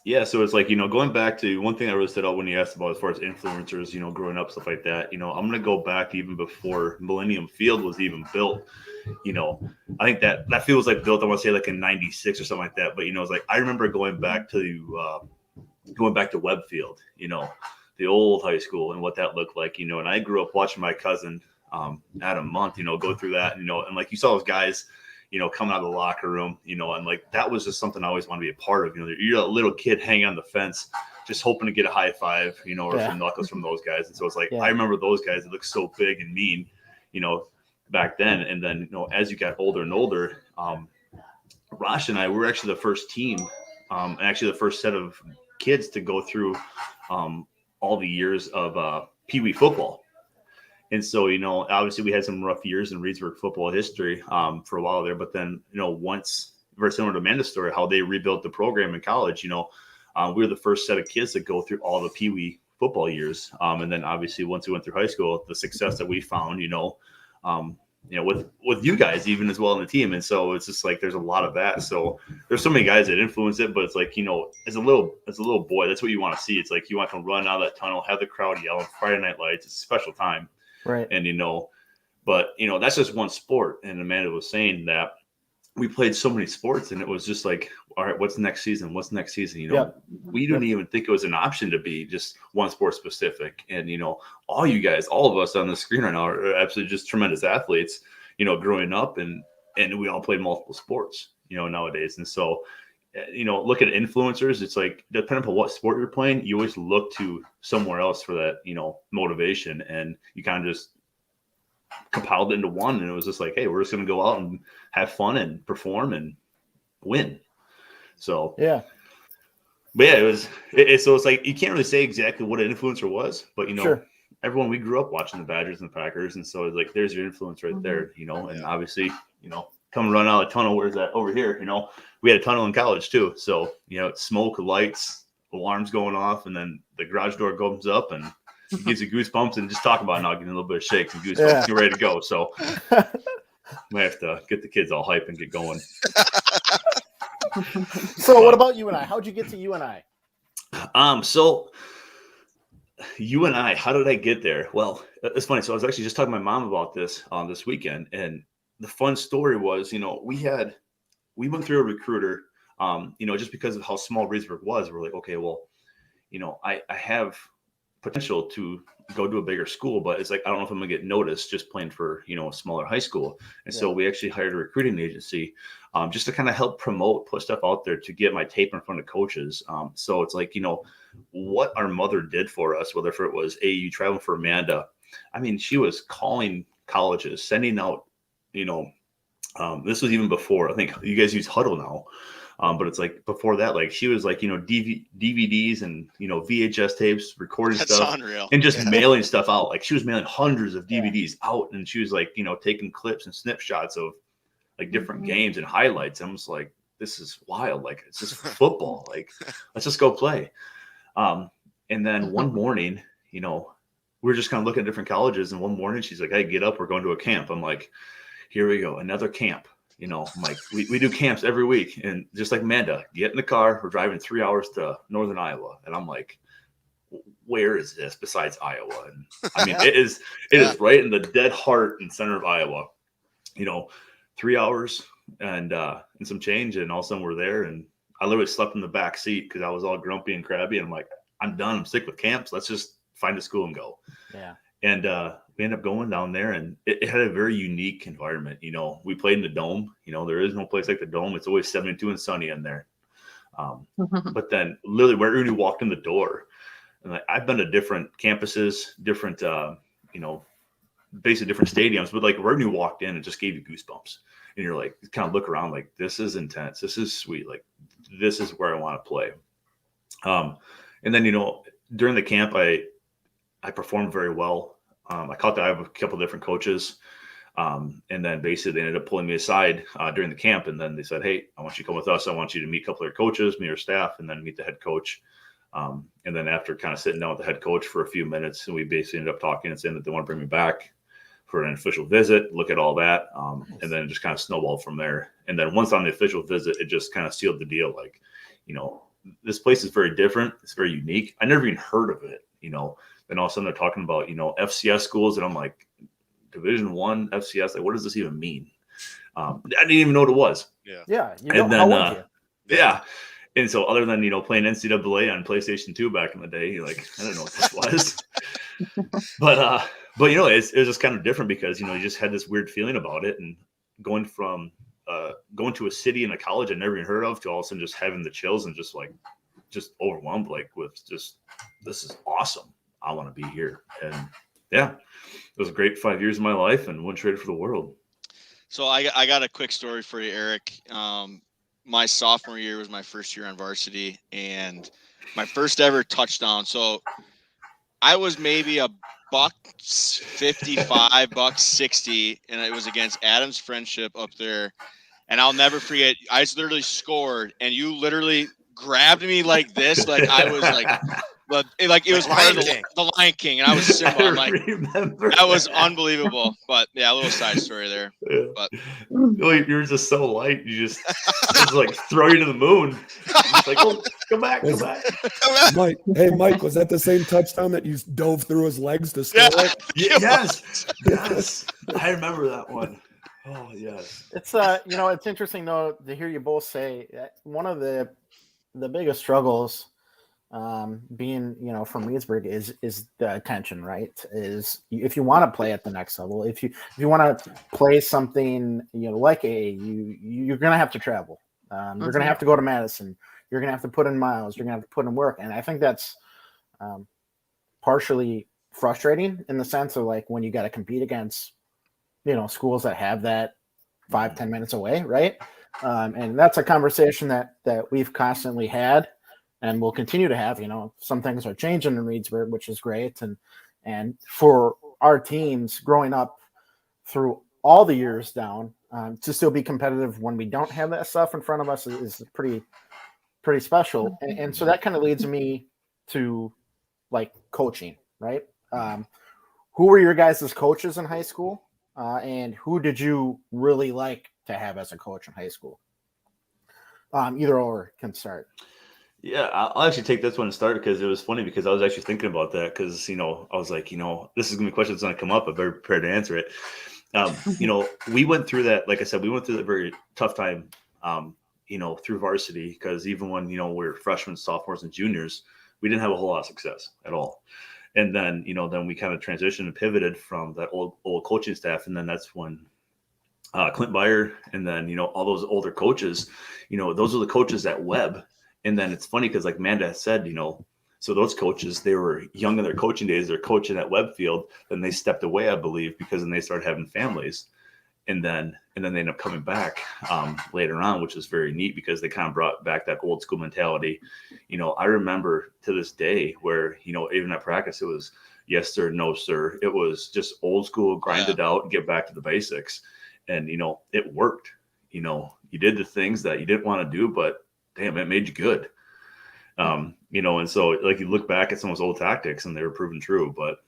Yeah. So it's going back to one thing I really stood out when you asked about as far as influencers, growing up, stuff like that. I'm going to go back even before Millennium Field was even built. I think that feels like built, I want to say in 96 or something like that. But, it's I remember going back to Webb Field, the old high school and what that looked like, and I grew up watching my cousin, Adam Month, go through that, and you saw those guys, coming out of the locker room, and that was just something I always want to be a part of. You're a little kid hanging on the fence, just hoping to get a high five, or some knuckles from those guys. And so it's I remember those guys that looked so big and mean, back then. And then, as you got older and older, Rosh and I were actually the first team, and actually the first set of kids to go through all the years of Pee Wee football. And so, obviously we had some rough years in Reedsburg football history for a while there. But then, once, very similar to Amanda's story, how they rebuilt the program in college, we were the first set of kids to go through all the Pee Wee football years. And then obviously once we went through high school, the success that we found, with you guys even as well in the team. And so it's just there's a lot of that. So there's so many guys that influence it, but it's as a little boy, that's what you want to see. It's you want to run out of that tunnel, have the crowd yelling, Friday Night Lights. It's a special time. Right. And, but, that's just one sport. And Amanda was saying that we played so many sports and it was just all right, what's next season? What's next season? We didn't even think it was an option to be just one sport specific. And, all you guys, all of us on the screen right now are absolutely just tremendous athletes, growing up and we all played multiple sports, nowadays. And so, look at influencers. It's depending upon what sport you're playing, you always look to somewhere else for that, motivation. And you kind of just compiled it into one. And it was just hey, we're just going to go out and have fun and perform and win. So, yeah. But yeah, so it's you can't really say exactly what an influencer was, but, everyone, we grew up watching the Badgers and the Packers. And so it's there's your influence right there, and obviously, come run out of the tunnel. Where's that over here? We had a tunnel in college too. So, smoke, lights, alarms going off, and then the garage door goes up and it gives you goosebumps. And just talk about it now, getting a little bit of shakes and goosebumps, get ready to go. So we have to get the kids all hype and get going. So what about you and I? How'd you get to you and I? So you and I, how did I get there? Well, it's funny. So I was actually just talking to my mom about this this weekend, and the fun story was, we went through a recruiter just because of how small Reedsburg was, we're like, okay, well, I have potential to go to a bigger school, but it's like, I don't know if I'm gonna get noticed just playing for, a smaller high school. And so we actually hired a recruiting agency just to kind of help promote, put stuff out there to get my tape in front of coaches. So it's like, what our mother did for us, whether it was AU traveling for Amanda. I mean, she was calling colleges, sending out, this was even before, I think you guys use Huddle now. But it's like before that, like she was like, DVDs and, VHS tapes, recording That's stuff unreal. and just mailing stuff out. Like she was mailing hundreds of DVDs out, and she was like, taking clips and snapshots of like different games and highlights. I'm just like, this is wild. Like, it's just football. Like, let's just go play. And then one morning, we were just kind of looking at different colleges. And one morning she's like, hey, get up. We're going to a camp. I'm like, here we go. Another camp. I'm like, we do camps every week. And just like Amanda, get in the car. We're driving 3 hours to northern Iowa. And I'm like, where is this besides Iowa? And I mean, it is right in the dead heart and center of Iowa, 3 hours and some change. And all of a sudden we're there. And I literally slept in the back seat because I was all grumpy and crabby. And I'm like, I'm done. I'm sick with camps. Let's just find a school and go. Yeah. And we ended up going down there, and it had a very unique environment. We played in the dome. There is no place like the dome. It's always 72 and sunny in there. But then literally where we walked in the door, and like, I've been to different campuses, different, basically different stadiums, but like where you walked in, it just gave you goosebumps. And you're like, kind of look around like, this is intense. This is sweet. Like, this is where I want to play. And then, during the camp, I performed very well. I caught the eye of a couple of different coaches. And then basically they ended up pulling me aside during the camp. And then they said, hey, I want you to come with us. I want you to meet a couple of their coaches, meet your staff, and then meet the head coach. And then after kind of sitting down with the head coach for a few minutes, and we basically ended up talking and saying that they want to bring me back for an official visit, look at all that. And then it just kind of snowballed from there. And then once on the official visit, it just kind of sealed the deal. Like, this place is very different. It's very unique. I never even heard of it, Then all of a sudden they're talking about, FCS schools. And I'm like, Division I, FCS, like, what does this even mean? I didn't even know what it was. Yeah. And then, yeah. And so other than, playing NCAA on PlayStation 2 back in the day, like, I don't know what this was. But it was just kind of different because, you just had this weird feeling about it, and going from going to a city and a college I never even heard of to all of a sudden just having the chills and just overwhelmed, like, with just, this is awesome. I want to be here. And yeah, it was a great 5 years of my life, and wouldn't trade it for the world. So I got a quick story for you, Eric. My sophomore year was my first year on varsity, and my first ever touchdown. So I was maybe $155, $160, and it was against Adams Friendship up there. And I'll never forget, I just literally scored, and you literally grabbed me like this, like I was like, but it was part of the Lion King, and I was Simba. I'm like, that was unbelievable. But yeah, a little side story there. Yeah. But you were just so light, you just like throw you to the moon. It's like, oh, come back. Mike, was that the same touchdown that you dove through his legs to score? Yeah. Yes. I remember that one. Oh yes. It's it's interesting though to hear you both say one of the biggest struggles being from Reedsburg is the attention, right? Is if you want to play at the next level, if you want to play something like you're gonna have to travel. You're gonna have to go to Madison. You're gonna have to put in miles. You're gonna have to put in work, and I think that's partially frustrating in the sense of like when you got to compete against schools that have that 5-10 minutes away, right? And that's a conversation that we've constantly had. And we'll continue to have, some things are changing in Reedsburg, which is great. And for our teams growing up through all the years down, to still be competitive when we don't have that stuff in front of us is pretty special. And so that kind of leads me to like coaching, right? Who were your guys' coaches in high school? And who did you really like to have as a coach in high school? Either or can start. Yeah, I'll actually take this one and start because it was funny because I was actually thinking about that because, I was like, this is going to be a question that's going to come up. I'm very prepared to answer it. We went through that. Like I said, we went through that very tough time, through varsity, because even when, we were freshmen, sophomores, and juniors, we didn't have a whole lot of success at all. And then, then we kind of transitioned and pivoted from that old coaching staff. And then that's when Clint Byer and then, all those older coaches, those are the coaches at Webb. And then it's funny because like Amanda said, so those coaches, they were young in their coaching days, they're coaching at Webb Field, then they stepped away, I believe, because then they started having families. And then they ended up coming back later on, which is very neat because they kind of brought back that old school mentality. I remember to this day where, even at practice, it was yes, sir, no, sir. It was just old school, grind it out, and get back to the basics. And, it worked. You did the things that you didn't want to do, but damn, it made you good. And so like you look back at some of those old tactics and they were proven true, but,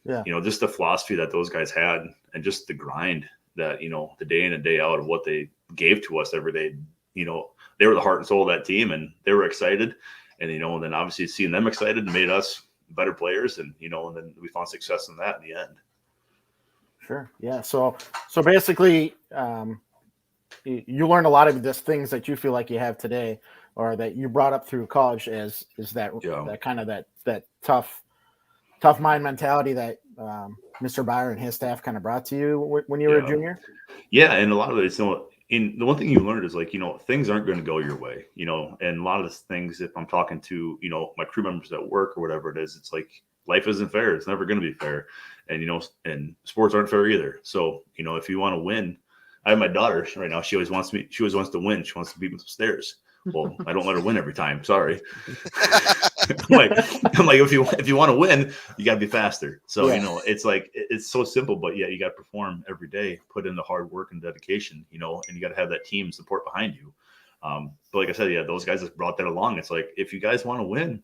just the philosophy that those guys had and just the grind that, the day in and day out of what they gave to us every day, they were the heart and soul of that team and they were excited. And, and then obviously seeing them excited made us better players. And, and then we found success in that in the end. Sure. Yeah. So basically, you learned a lot of the things that you feel like you have today, or that you brought up through college is that kind of that tough mind mentality that Mr. Byer and his staff kind of brought to you when you were a junior. Yeah. And a lot of it is, the one thing you learned is like, things aren't going to go your way, and a lot of the things, if I'm talking to, my crew members at work or whatever it is, it's like, life isn't fair. It's never going to be fair. And, and sports aren't fair either. So, if you want to win, I have my daughter right now. She always wants to win. She wants to beat me upstairs. Well, I don't let her win every time. Sorry. I'm like, if you want to win, you got to be faster. So, it's like, it's so simple, but yeah, you got to perform every day, put in the hard work and dedication, and you got to have that team support behind you. But like I said, those guys have brought that along. It's like, if you guys want to win,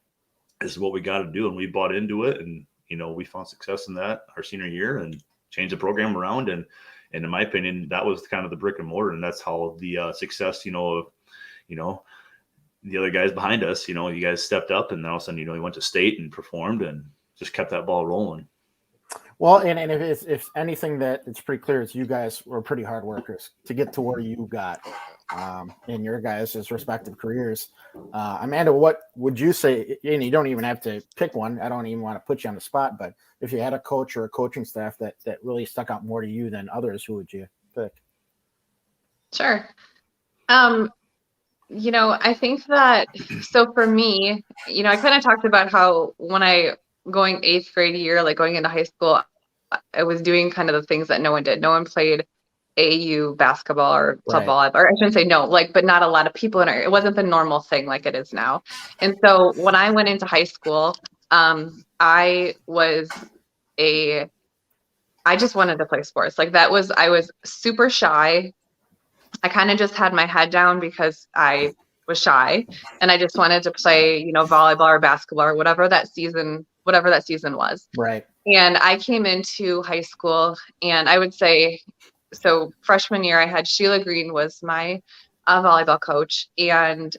this is what we got to do. And we bought into it. And, we found success in that our senior year and changed the program around. And in my opinion, that was kind of the brick and mortar. And that's how the success, of, the other guys behind us, you guys stepped up, and then all of a sudden, you went to state and performed and just kept that ball rolling. Well, and if anything, that it's pretty clear is you guys were pretty hard workers to get to where you got in your guys' respective careers. Amanda, what would you say? And you don't even have to pick one. I don't even want to put you on the spot, but if you had a coach or a coaching staff that really stuck out more to you than others, who would you pick? Sure. I think that, so for me, I kind of talked about how when I going 8th grade year, like going into high school, I was doing kind of the things that no one did. No one played AU basketball or club volleyball, or I shouldn't say no, but not a lot of people in it wasn't the normal thing like it is now. And so when I went into high school, I just wanted to play sports. I was super shy. I kind of just had my head down because I was shy and I just wanted to play, volleyball or basketball or whatever that season was. Right. And I came into high school, and I would say, so freshman year I had Sheila Green was my volleyball coach, and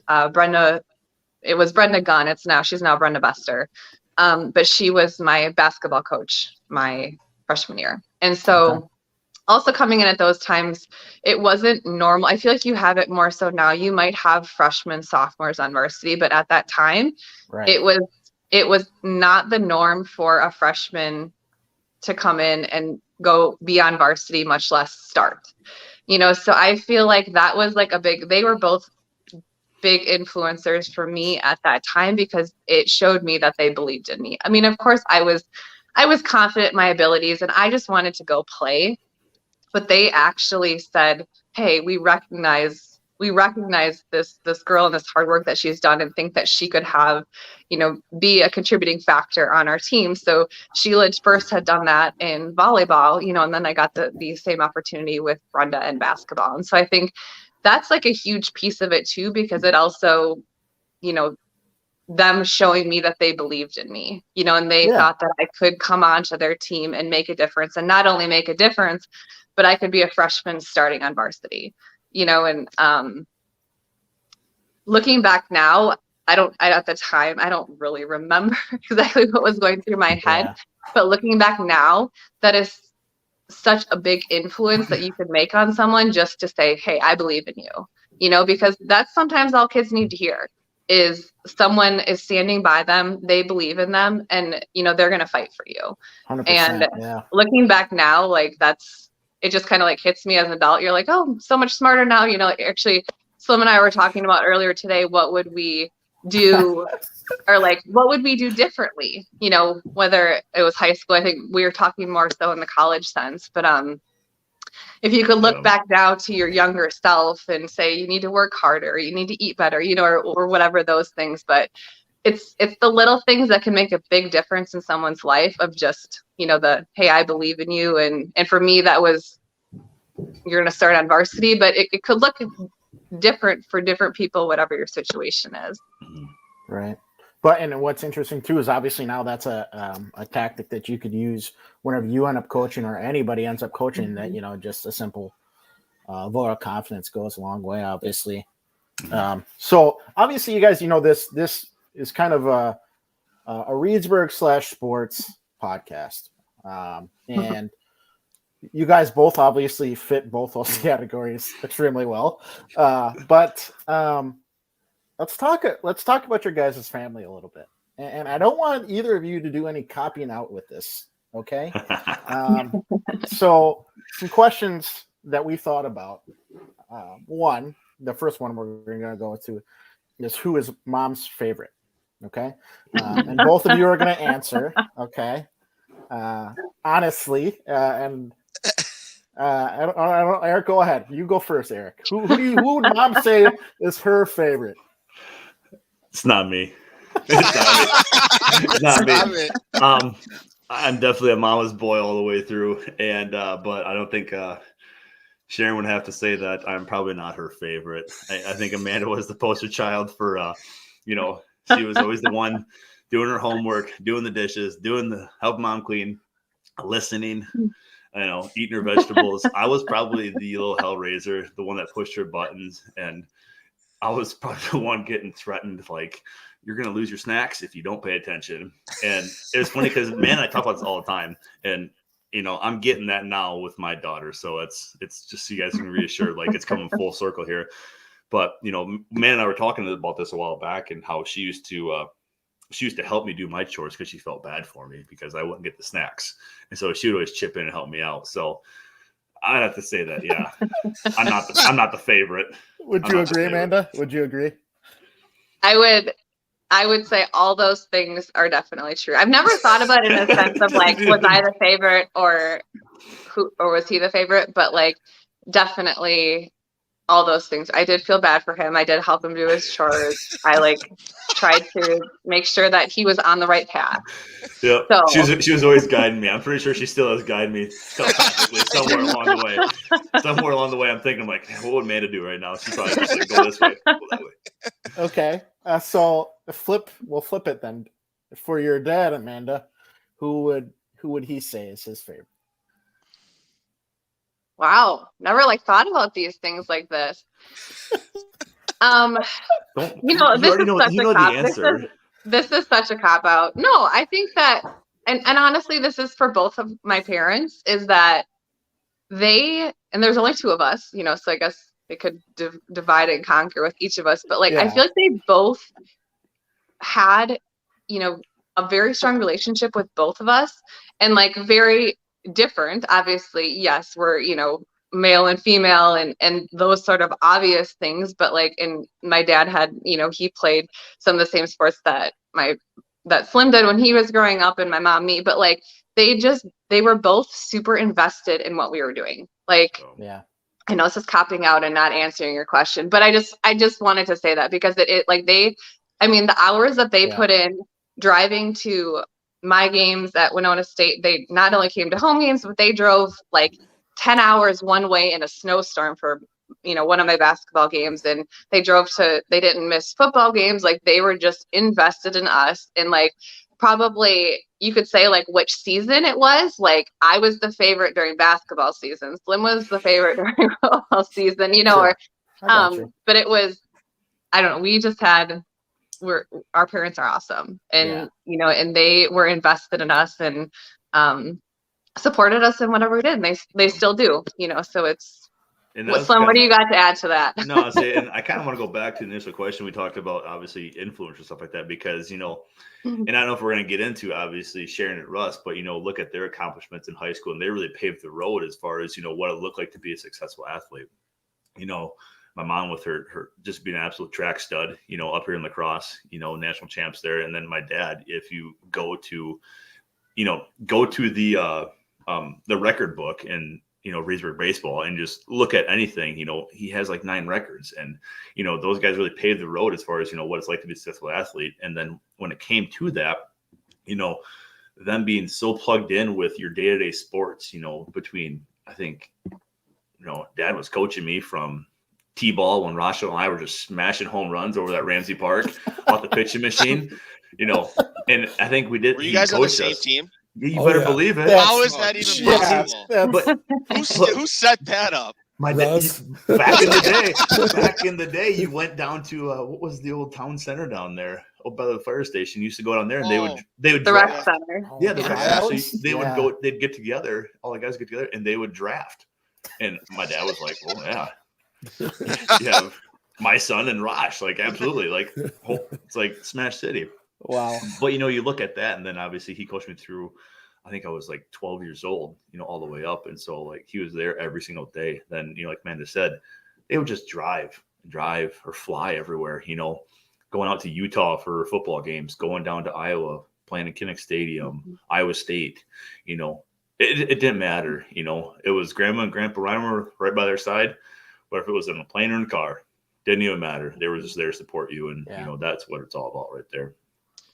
it was Brenda Gunn. She's now Brenda Bester. But she was my basketball coach my freshman year. And so also coming in at those times, it wasn't normal. I feel like you have it more so now. You might have freshmen, sophomores on varsity, but at that time, it was not the norm for a freshman to come in and go be on varsity, much less start. So I feel like that was like they were both big influencers for me at that time because it showed me that they believed in me. I mean, of course, I was confident in my abilities and I just wanted to go play. But they actually said, hey, we recognize this girl and this hard work that she's done and think that she could have, be a contributing factor on our team. So Sheila first had done that in volleyball, and then I got the same opportunity with Brenda and basketball. And so I think that's like a huge piece of it too, because it also, them showing me that they believed in me, and they thought that I could come onto their team and make a difference, and not only make a difference, but I could be a freshman starting on varsity, and looking back now, at the time, I don't really remember exactly what was going through my head, but looking back now, that is such a big influence that you could make on someone just to say, hey, I believe in you, because that's sometimes all kids need to hear is someone is standing by them. They believe in them and, they're going to fight for you. 100%, and yeah. looking back now, like it just kind of like hits me as an adult. You're like, oh, so much smarter now. Actually, Slim and I were talking about earlier today, what would we do or like, what would we do differently? Whether it was high school, I think we were talking more so in the college sense, but, if you could look back now to your younger self and say, you need to work harder, you need to eat better, or whatever those things, but it's the little things that can make a big difference in someone's life of just, hey, I believe in you. And for me, that was, you're going to start on varsity, but it could look different for different people, whatever your situation is. Right. And what's interesting too is obviously now that's a tactic that you could use whenever you end up coaching or anybody ends up coaching. That just a simple vote of confidence goes a long way. Obviously, so obviously you guys, this is kind of a Reedsburg /sports podcast, and you guys both obviously fit both those categories extremely well. But let's talk about your guys' family a little bit. And I don't want either of you to do any copying out with this. Okay. So some questions that we thought about. One, the first one we're going to go to is who is mom's favorite? Okay. And both of you are going to answer. Okay. Honestly, and I don't, Eric, go ahead. You go first, Eric. Who would mom say is her favorite? It's not me. It's not me. I'm definitely a mama's boy all the way through, and but I don't think Sharon would have to say that I'm probably not her favorite. I think Amanda was the poster child for, she was always the one doing her homework, doing the dishes, help mom clean, listening, eating her vegetables. I was probably the little hellraiser, the one that pushed her buttons, and I was probably the one getting threatened, like, you're going to lose your snacks if you don't pay attention. And it's funny because, man, I talk about this all the time. And, I'm getting that now with my daughter. So it's just so you guys can reassure, like, it's coming full circle here. But, Man and I were talking about this a while back and how she used to help me do my chores because she felt bad for me because I wouldn't get the snacks. And so she would always chip in and help me out. So I'd have to say that, yeah, I'm not the favorite. Would you agree, Amanda? Would you agree? I would say all those things are definitely true. I've never thought about it in a sense of like, was I the favorite or was he the favorite? But like, definitely all those things. I did feel bad for him. I did help him do his chores. I tried to make sure that he was on the right path. Yeah, so, she was always guiding me. I'm pretty sure she still has guided me telepathically somewhere along the way. Somewhere along the way, I'm thinking like, what would Amanda do right now? She's probably just like, go this way, go that way. Okay, so we'll flip it then. For your dad, Amanda, who would he say is his favorite? Wow, never thought about these things like this. This is such a cop out. No, I think that, and honestly, this is for both of my parents, is that and there's only two of us, so I guess they could divide and conquer with each of us. But I feel like they both had, a very strong relationship with both of us and very different. Obviously, yes, we're, male and female and those sort of obvious things, but and my dad had, he played some of the same sports that Slim did when he was growing up and my mom, me, but they were both super invested in what we were doing. Yeah, I know this is copping out and not answering your question, but I just wanted to say that because the hours that they put in driving to my games at Winona State, they not only came to home games, but they drove 10 hours one way in a snowstorm for, one of my basketball games. And they didn't miss football games. They were just invested in us. And probably you could say which season it was. I was the favorite during basketball season. Slim was the favorite during football season, Sure. But it was, I don't know. We just our parents are awesome. And, and they were invested in us and, supported us in whatever we did. And they still do, so it's, And What do you got to add to that? No, and I kind of want to go back to the initial question we talked about, obviously influence and stuff like that, because and I don't know if we're going to get into obviously Sharon and Russ, but look at their accomplishments in high school, and they really paved the road as far as what it looked like to be a successful athlete. My mom with her just being an absolute track stud, up here in lacrosse, national champs there, and then my dad. If you go to the record book and Reedsburg baseball and just look at anything, he has like 9 records, and those guys really paved the road as far as what it's like to be a successful athlete. And then when it came to that, them being so plugged in with your day-to-day sports, between, I think, Dad was coaching me from T-ball when Rachel and I were just smashing home runs over that Ramsey Park off the pitching machine, and I think we did. Were you guys on the same team? You better believe it. How is that even possible? But who set that up? My dad. Back in the day, you went down to what was the old town center down there, by the fire station. You used to go down there, and they would the draft. rec center. Yeah, the rec center. Would go. They'd get together. All the guys get together, and they would draft. And my dad was like, "Oh yeah, you have my son and Rosh, like absolutely, like it's like Smash City." Wow. But you look at that, and then obviously he coached me through, I think I was like 12 years old, all the way up. And so like he was there every single day. Then, like Amanda said, they would just drive or fly everywhere, going out to Utah for football games, going down to Iowa, playing in Kinnick Stadium, Iowa State, it didn't matter. It was Grandma and Grandpa Reimer right by their side. But if it was in a plane or in a car, didn't even matter. They were just there to support you. And, that's what it's all about right there.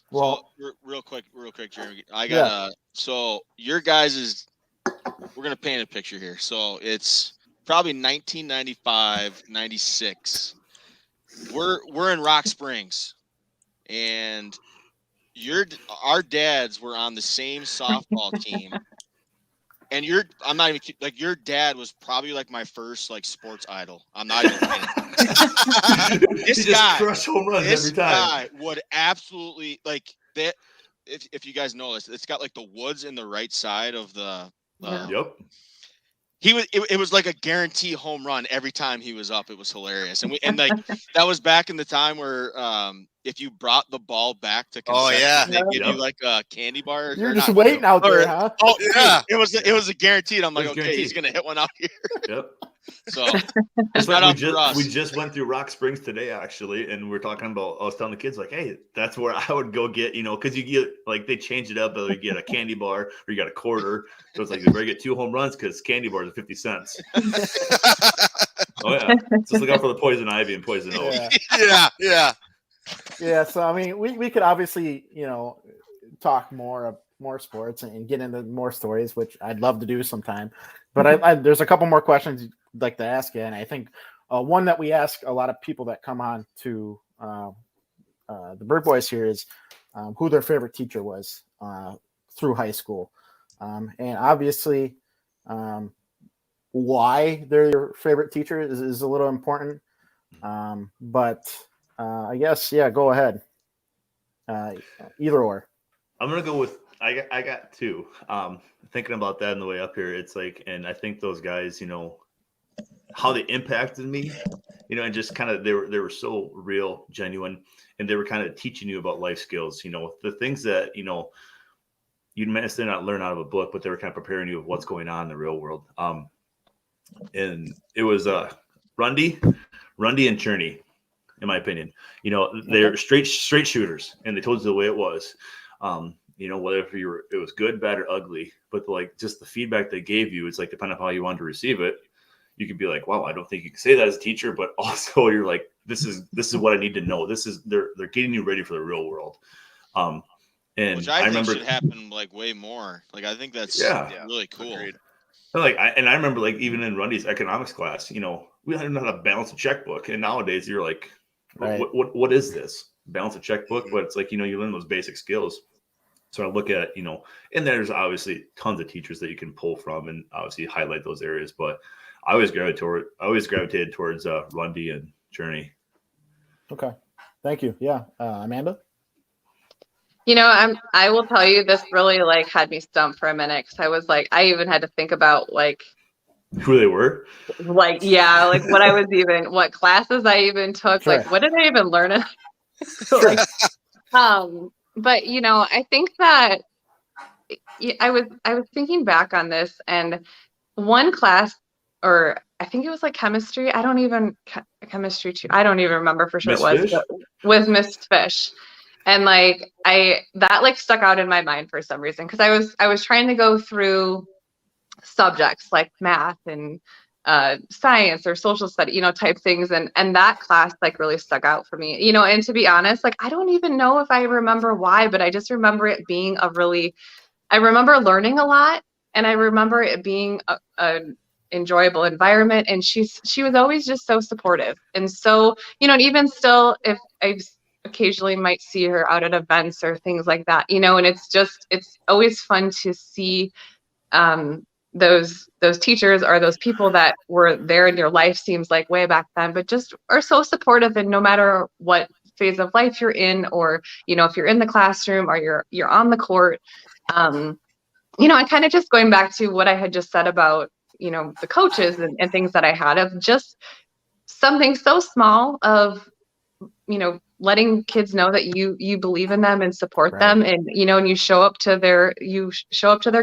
Well, so, real quick, Jeremy. I got so your guys' we're gonna paint a picture here. So it's probably 1995, 96. We're in Rock Springs, and our dads were on the same softball team. And I'm not even like your dad was probably like my first like sports idol. I'm not even kidding. This guy crush home runs every time. Guy would absolutely like that. If you guys know this, it's got like the woods in the right side of the. Yep. It was like a guarantee home run every time he was up. It was hilarious, and like that was back in the time where if you brought the ball back to concession, they give you like a candy bar. You're just waiting out there, huh? Oh yeah, it was a guaranteed. I'm like, okay, he's gonna hit one out here. Yep. So we just went through Rock Springs today, actually, and we're talking about. I was telling the kids like, hey, that's where I would go get, because you get like they change it up, whether you get a candy bar or you got a quarter. So it's like you better get 2 home runs because candy bars are 50 cents. Oh yeah, just look out for the poison ivy and poison oak. Yeah. So I mean, we could obviously talk more sports and get into more stories, which I'd love to do sometime. But I there's a couple more questions I'd like to ask you, and I think one that we ask a lot of people that come on to the Bird Boys here is who their favorite teacher was through high school, and obviously why they're your favorite teacher is a little important. But I guess go ahead. Either or. I'm gonna go with I got 2. Thinking about that on the way up here, it's like, and I think those guys, how they impacted me, and just kind of they were so real, genuine, and they were kind of teaching you about life skills, the things that you'd necessarily not learn out of a book, but they were kind of preparing you of what's going on in the real world. And it was Rundy and Cherney, in my opinion. They're straight shooters, and they told you the way it was. Whether it was good, bad, or ugly, but like just the feedback they gave you, it's like depending on how you want to receive it, you could be like, wow, I don't think you can say that as a teacher, but also you're like, this is what I need to know. They're getting you ready for the real world. And which I remember should happen like way more. Like I think that's really cool. Agreed. I remember like even in Rundy's economics class, we didn't know how to balance a checkbook, and nowadays you're like, right. what is this? Balance a checkbook, but it's like you learn those basic skills. So I look at, and there's obviously tons of teachers that you can pull from and obviously highlight those areas. But I always gravitated towards Rundy and Cherney. Okay. Thank you. Yeah. Amanda? I will tell you, this really like had me stumped for a minute, because I was like, I even had to think about like Who they were? Like, yeah, like what classes I even took, Sure. like what did I even learn? Sure. Like, but I think that I was thinking back on this, and one class, or I think it was like chemistry. Chemistry too. I don't even remember for sure Miss it was, Fish? but with Miss Fish. And like that like stuck out in my mind for some reason, because I was trying to go through subjects like math and science or social study, type things, and that class like really stuck out for me. And to be honest, like I don't even know if I remember why, but I just remember it being I remember learning a lot, and I remember it being a enjoyable environment, and she was always just so supportive. And so, and even still, if I occasionally might see her out at events or things like that, and it's always fun to see those teachers or those people that were there in your life, seems like way back then, but just are so supportive. And no matter what phase of life you're in, or if you're in the classroom or you're on the court, and kind of just going back to what I had just said about the coaches and things that I had, of just something so small of letting kids know that you believe in them and support Right. them, and and you show up to their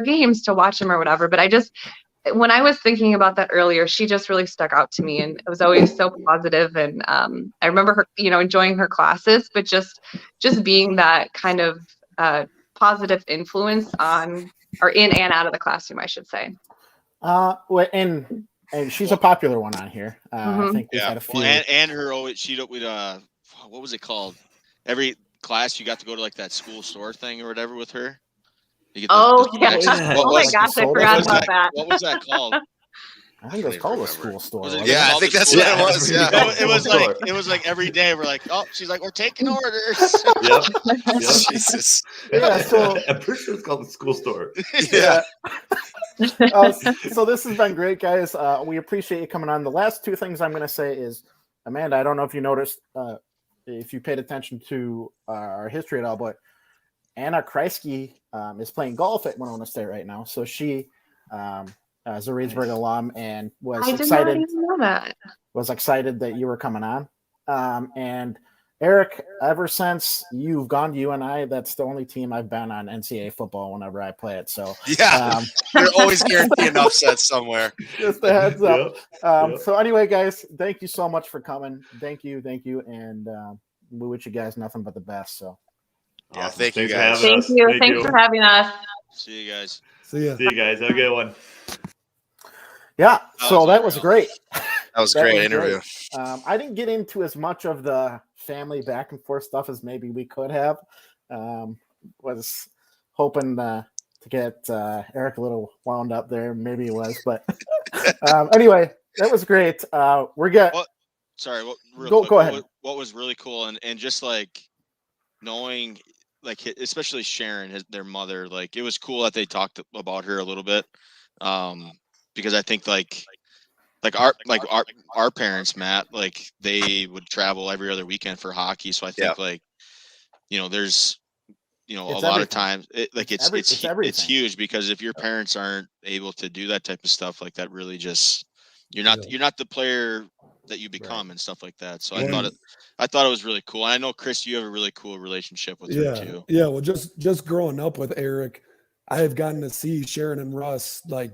games to watch them or whatever. But when I was thinking about that earlier, she just really stuck out to me, and it was always so positive. And I remember her enjoying her classes, but just being that kind of positive influence on, or in and out of the classroom, I should say. Well, and she's a popular one on here. I think we've had a few. Well, and her always what was it called? Every class you got to go to like that school store thing or whatever with her. You get Yeah. snacks. Oh my gosh, I forgot about that. What was that called? I think it was called a school store. Was it wasn't Yeah, called I think the that's school? what it was. Yeah. It was like every day we're like, oh, she's like, we're taking orders. Yep. Jesus. Yeah, so I'm pretty sure it's called the school store. Yeah. So this has been great, guys. We appreciate you coming on. The last two things I'm going to say is, Amanda, I don't know if you noticed, if you paid attention to our history at all, but Anna Kreisky is playing golf at Winona State right now. So she is a Reedsburg alum, and was excited. Not even know that. Was excited that you were coming on. And Eric, ever since you've gone to UNI, that's the only team I've been on NCAA football whenever I play it. So Yeah, you're always guaranteeing upsets somewhere. Just a heads up. Yep. So anyway, guys, thank you so much for coming. Thank you, and we wish you guys nothing but the best. So Yeah, Awesome. thank you Thanks for guys. having Thank us. you. Thanks for having us. See you guys. See ya. See you guys. Have a good one. yeah, so that unreal. was great. That was a That great was interview. I didn't get into as much of the family back and forth stuff as maybe we could have. Was hoping to get Eric a little wound up there. Maybe he was, but anyway, that was great. We're good. Sorry, Go ahead. What was really cool, and just like knowing, like especially Sharon, their mother, like it was cool that they talked about her a little bit, because I think like our parents, Matt, like they would travel every other weekend for hockey. So I think there's a lot of times it's huge, because if your parents aren't able to do that type of stuff, like that really just you're not the player that you become and stuff like that. So I thought it was really cool. And I know, Chris, you have a really cool relationship with her too. Yeah. Well, just growing up with Eric, I have gotten to see Sharon and Russ, like,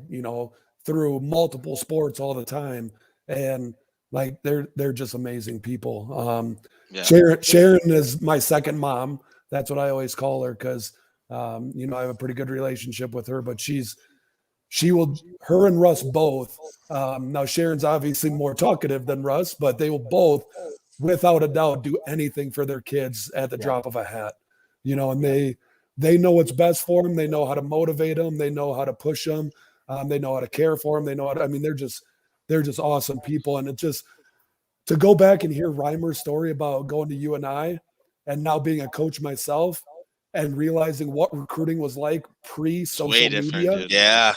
through multiple sports all the time. And like, they're just amazing people. Sharon is my second mom. That's what I always call her. Cause I have a pretty good relationship with her, but her and Russ both. Now Sharon's obviously more talkative than Russ, but they will both, without a doubt, do anything for their kids at the drop of a hat. And they know what's best for them. They know how to motivate them. They know how to push them. They know how to care for them. They know they're just awesome people. And it's just to go back and hear Reimer's story about going to UNI and now being a coach myself, and realizing what recruiting was like pre-social media. Dude. Yeah.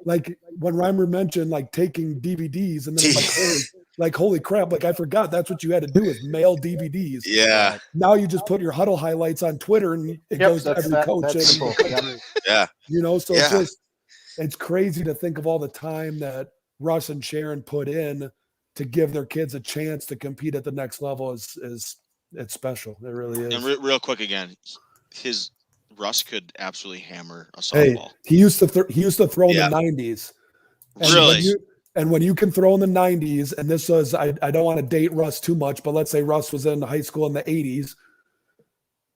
Like when Reimer mentioned like taking DVDs, and then I'm like, holy crap, like I forgot that's what you had to do, is mail DVDs. Yeah. Now you just put your huddle highlights on Twitter, and it goes to every coach. Yeah. So it's crazy to think of all the time that Russ and Sharon put in to give their kids a chance to compete at the next level is it's special. It really is. And real quick again, Russ could absolutely hammer a Hey, softball. he used to throw in Yeah. the 90s. And Really? when you can throw in the 90s, and this was I don't want to date Russ too much, but let's say Russ was in high school in the 80s.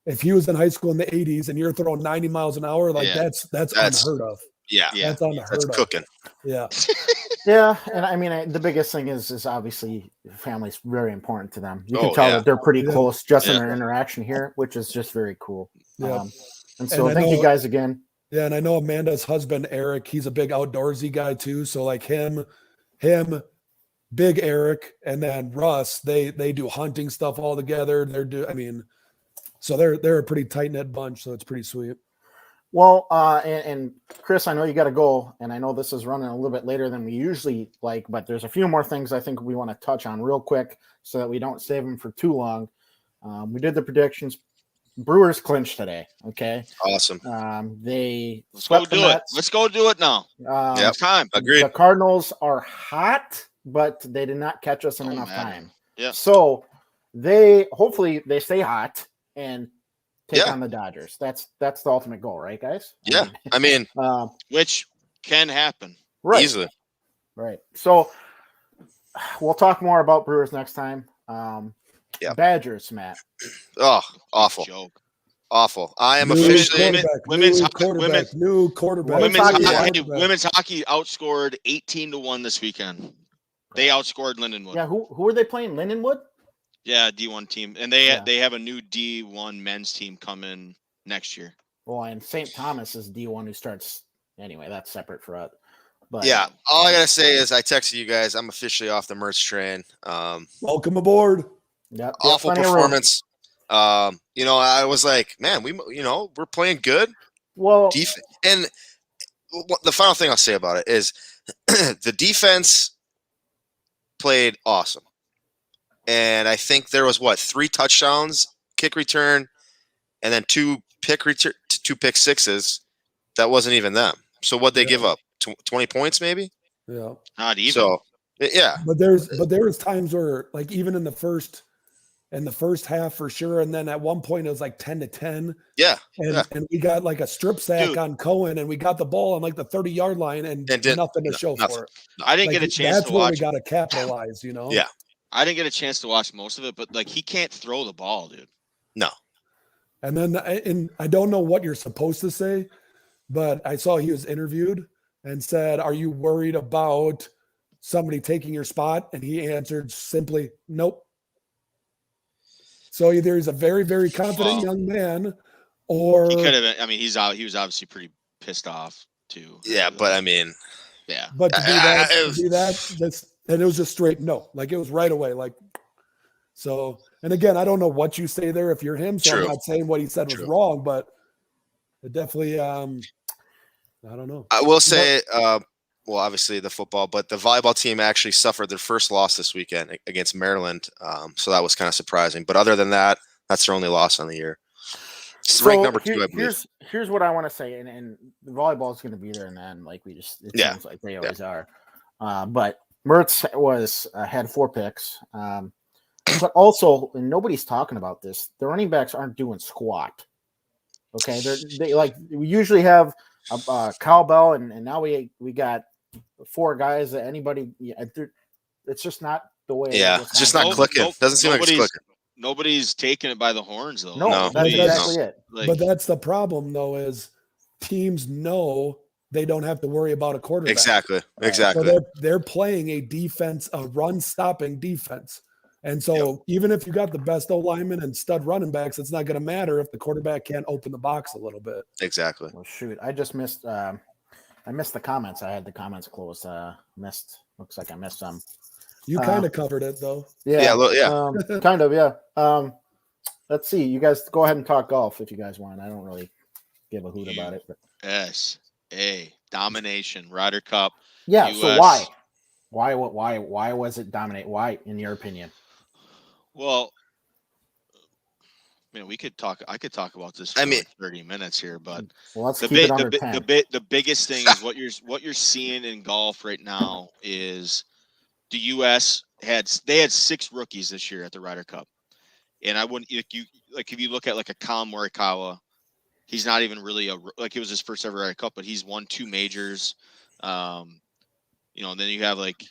If he was in high school in the 80s and you're throwing 90 miles an hour, like Yeah. that's unheard of. Yeah. That's unheard That's of. cooking. Yeah. Yeah, and I mean, the biggest thing is obviously family's very important to them. You can Oh, tell yeah. that they're pretty Yeah. close just in Yeah. their interaction here, which is just very cool. Yeah. And so I thank know- you guys again. Yeah, and I know Amanda's husband Eric, he's a big outdoorsy guy too. So like him, Big Eric, and then Russ, they do hunting stuff all together. So they're a pretty tight knit bunch. So it's pretty sweet. Well, and Chris, I know you got to go, and I know this is running a little bit later than we usually like, but there's a few more things I think we want to touch on real quick so that we don't save them for too long. We did the predictions. Brewers clinched today. Okay. Awesome. They Let's go swept the do it. Mets. Let's go do it now. Yep. It's time. Agreed. The Cardinals are hot, but they did not catch us in Don't enough matter. time. Yeah. So hopefully they stay hot and take on the Dodgers. That's the ultimate goal, right, guys? Yeah. I mean, Which can happen. right. easily. Right. So we'll talk more about Brewers next time. Yeah. Badgers, Matt. Oh, awful. Joke. Awful. I am New officially. women's quarterback. Women's hockey, hockey, quarterback. women's hockey outscored 18-1 this weekend. They outscored Lindenwood. Yeah, who are they playing? Lindenwood? Yeah, D1 team, and they have a new D1 men's team coming next year. Well, and St. Thomas is D1 who starts anyway. That's separate for us. But Yeah. All I gotta say is I texted you guys. I'm officially off the merch train. Welcome aboard. Yep, Awful plenty of room. performance. I was like, man, we're playing good. Well, And the final thing I'll say about it is the defense played awesome. And I think there was 3 touchdowns, kick return, and then 2 pick sixes. That wasn't even them. So what'd they give up? 20 points maybe? Yeah. Not even. So yeah. But there was times where like even in the first half for sure, and then at one point it was like 10-10. Yeah. And we got like a strip sack on Cohen, and we got the ball on like the 30-yard line, and nothing to show for it. I didn't Like, get a chance that's to where watch. we got to capitalize, you know. Yeah. I didn't get a chance to watch most of it, but like he can't throw the ball, dude. No. And then and I don't know what you're supposed to say, but I saw he was interviewed and said, "Are you worried about somebody taking your spot?" And he answered simply, "Nope." So either he's a very, very confident young man, or He could have been. I mean, he was obviously pretty pissed off too. Yeah, but I mean, yeah. But to do that, and it was just straight no. Like it was right away. Like so. And again, I don't know what you say there if you're him. So I'm not saying what he said was wrong, but it definitely. I don't know. I will say, well, obviously the football, but the volleyball team actually suffered their first loss this weekend against Maryland. So that was kind of surprising. But other than that, that's their only loss on the year. It's ranked number 2, I believe. Here's what I want to say, and the volleyball is going to be there in the end, like it seems like they always are. But Mertz had 4 picks, but also, and nobody's talking about this. The running backs aren't doing squat. Okay, we usually have a cowbell, and now we got 4 guys that anybody. It's just not the way. Yeah, it's just not clicking. Doesn't seem like it's clicking. Nobody's taking it by the horns, though. No, that's exactly it. But that's the problem, though, is teams know they don't have to worry about a quarterback. Exactly. So they're playing a run-stopping defense. And so even if you got the best O-lineman and stud running backs, it's not going to matter if the quarterback can't open the box a little bit. Exactly. Well, shoot, I just missed. I missed the comments. I had the comments closed. Looks like I missed some. You kind of covered it, though. Yeah. Kind of. Yeah. Let's see. You guys go ahead and talk golf if you guys want. I don't really give a hoot about it. But. USA domination, Ryder Cup. Yeah. US. So why? Why was it dominate? Why, in your opinion? Well, we could talk. I could talk about this I for mean- like 30 minutes here, but Well, let's the keep it big, under the, 10. the biggest thing is what you're seeing in golf right now is the U.S. had 6 rookies this year at the Ryder Cup, and I wouldn't if you look at like a Colin Morikawa, he's not even really it was his first ever Ryder Cup, but he's won 2 majors. And then you have like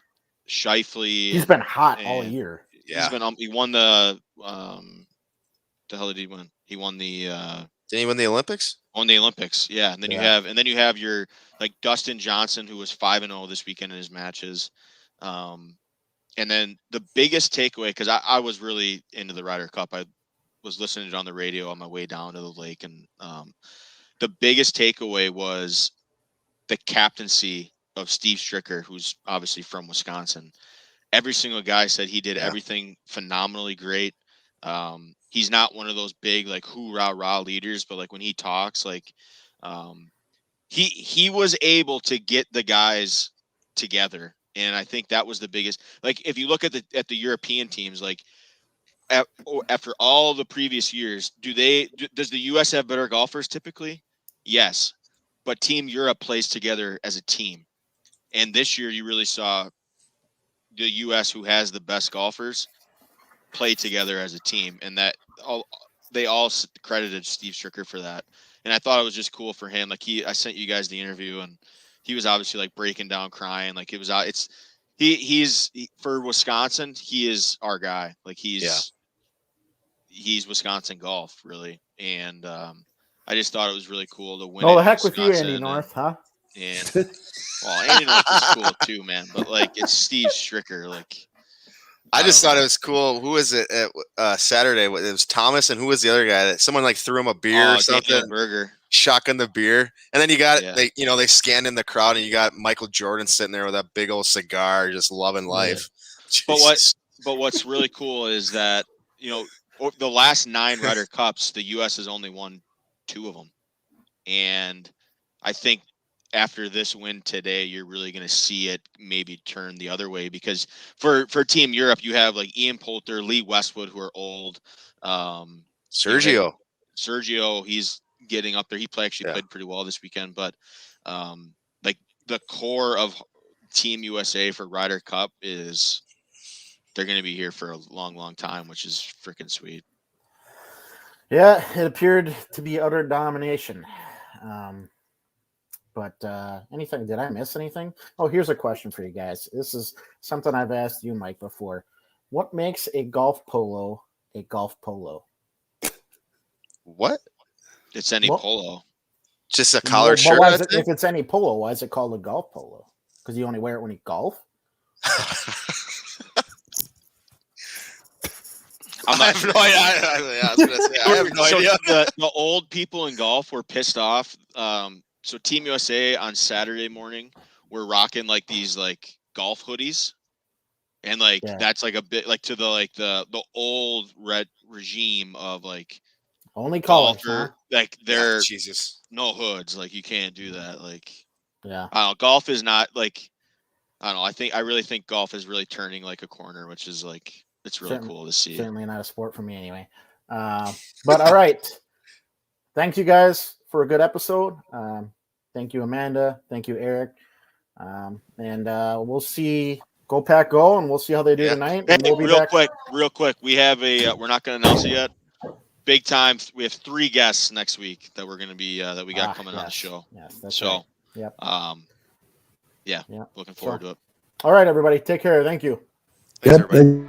Scheifele. He's been hot all year. He's been he won the hell did he win? He won the Didn't he win the Olympics? on the Olympics, yeah. And then you have your like Dustin Johnson, who was 5-0 this weekend in his matches. And then the biggest takeaway, because I was really into the Ryder Cup, I was listening to it on the radio on my way down to the lake, and the biggest takeaway was the captaincy of Steve Stricker, who's obviously from Wisconsin. Every single guy said he did everything phenomenally great. He's not one of those big like hoorah leaders, but like when he talks, like he was able to get the guys together, and I think that was the biggest. Like if you look at the European teams, like after all the previous years, does the U.S. have better golfers typically? Yes, but Team Europe plays together as a team, and this year you really saw the U.S., who has the best golfers, play together as a team, and they all credited Steve Stricker for that. And I thought it was just cool for him. Like I sent you guys the interview, and he was obviously like breaking down, crying. Like he's for Wisconsin, he is our guy. Like he's Wisconsin golf really, and I just thought it was really cool to win. Oh, the heck with you, Andy North, huh? And well, Andy North is cool too, man. But like it's Steve Stricker, like. I just thought it was cool. Who was it at Saturday? It was Thomas, and who was the other guy? That someone like threw him a beer or something. Burger. Shotgun the beer, and then you got they scanned in the crowd, and you got Michael Jordan sitting there with that big old cigar, just loving life. Yeah. But what's really cool is that the last 9 Ryder Cups, the U.S. has only won 2 of them, and I think after this win today, you're really going to see it maybe turn the other way, because for Team Europe, you have like Ian Poulter, Lee Westwood, who are old. Sergio, he's getting up there. He played pretty well this weekend, but like the core of Team USA for Ryder Cup they're going to be here for a long, long time, which is freaking sweet. Yeah, it appeared to be utter domination. But did I miss anything? Oh, here's a question for you guys. This is something I've asked you, Mike, before. What makes a golf polo a golf polo? What? It's any polo. Just a collared shirt? If it's any polo, why is it called a golf polo? Because you only wear it when you golf? I have no idea. The old people in golf were pissed off. So Team USA on Saturday morning, we're rocking like these like golf hoodies, and that's like a bit like to the old red regime of like only college, golfer, like they're Jesus, no hoods, like you can't do that. Like I don't know, golf is not like I don't know. I really think golf is really turning like a corner, which is like it's really cool to see. Certainly not a sport for me anyway. But all right, thank you guys for a good episode. Thank you, Amanda. Thank you, Eric. And we'll see. Go Pack Go, and we'll see how they do tonight. And we'll be real quick. We have we're not going to announce it yet. Big time. We have 3 guests next week that we're going to be that we got coming on the show. Yes, that's right. Yep. Looking forward to it. All right, everybody. Take care. Thank you. Thanks, everybody.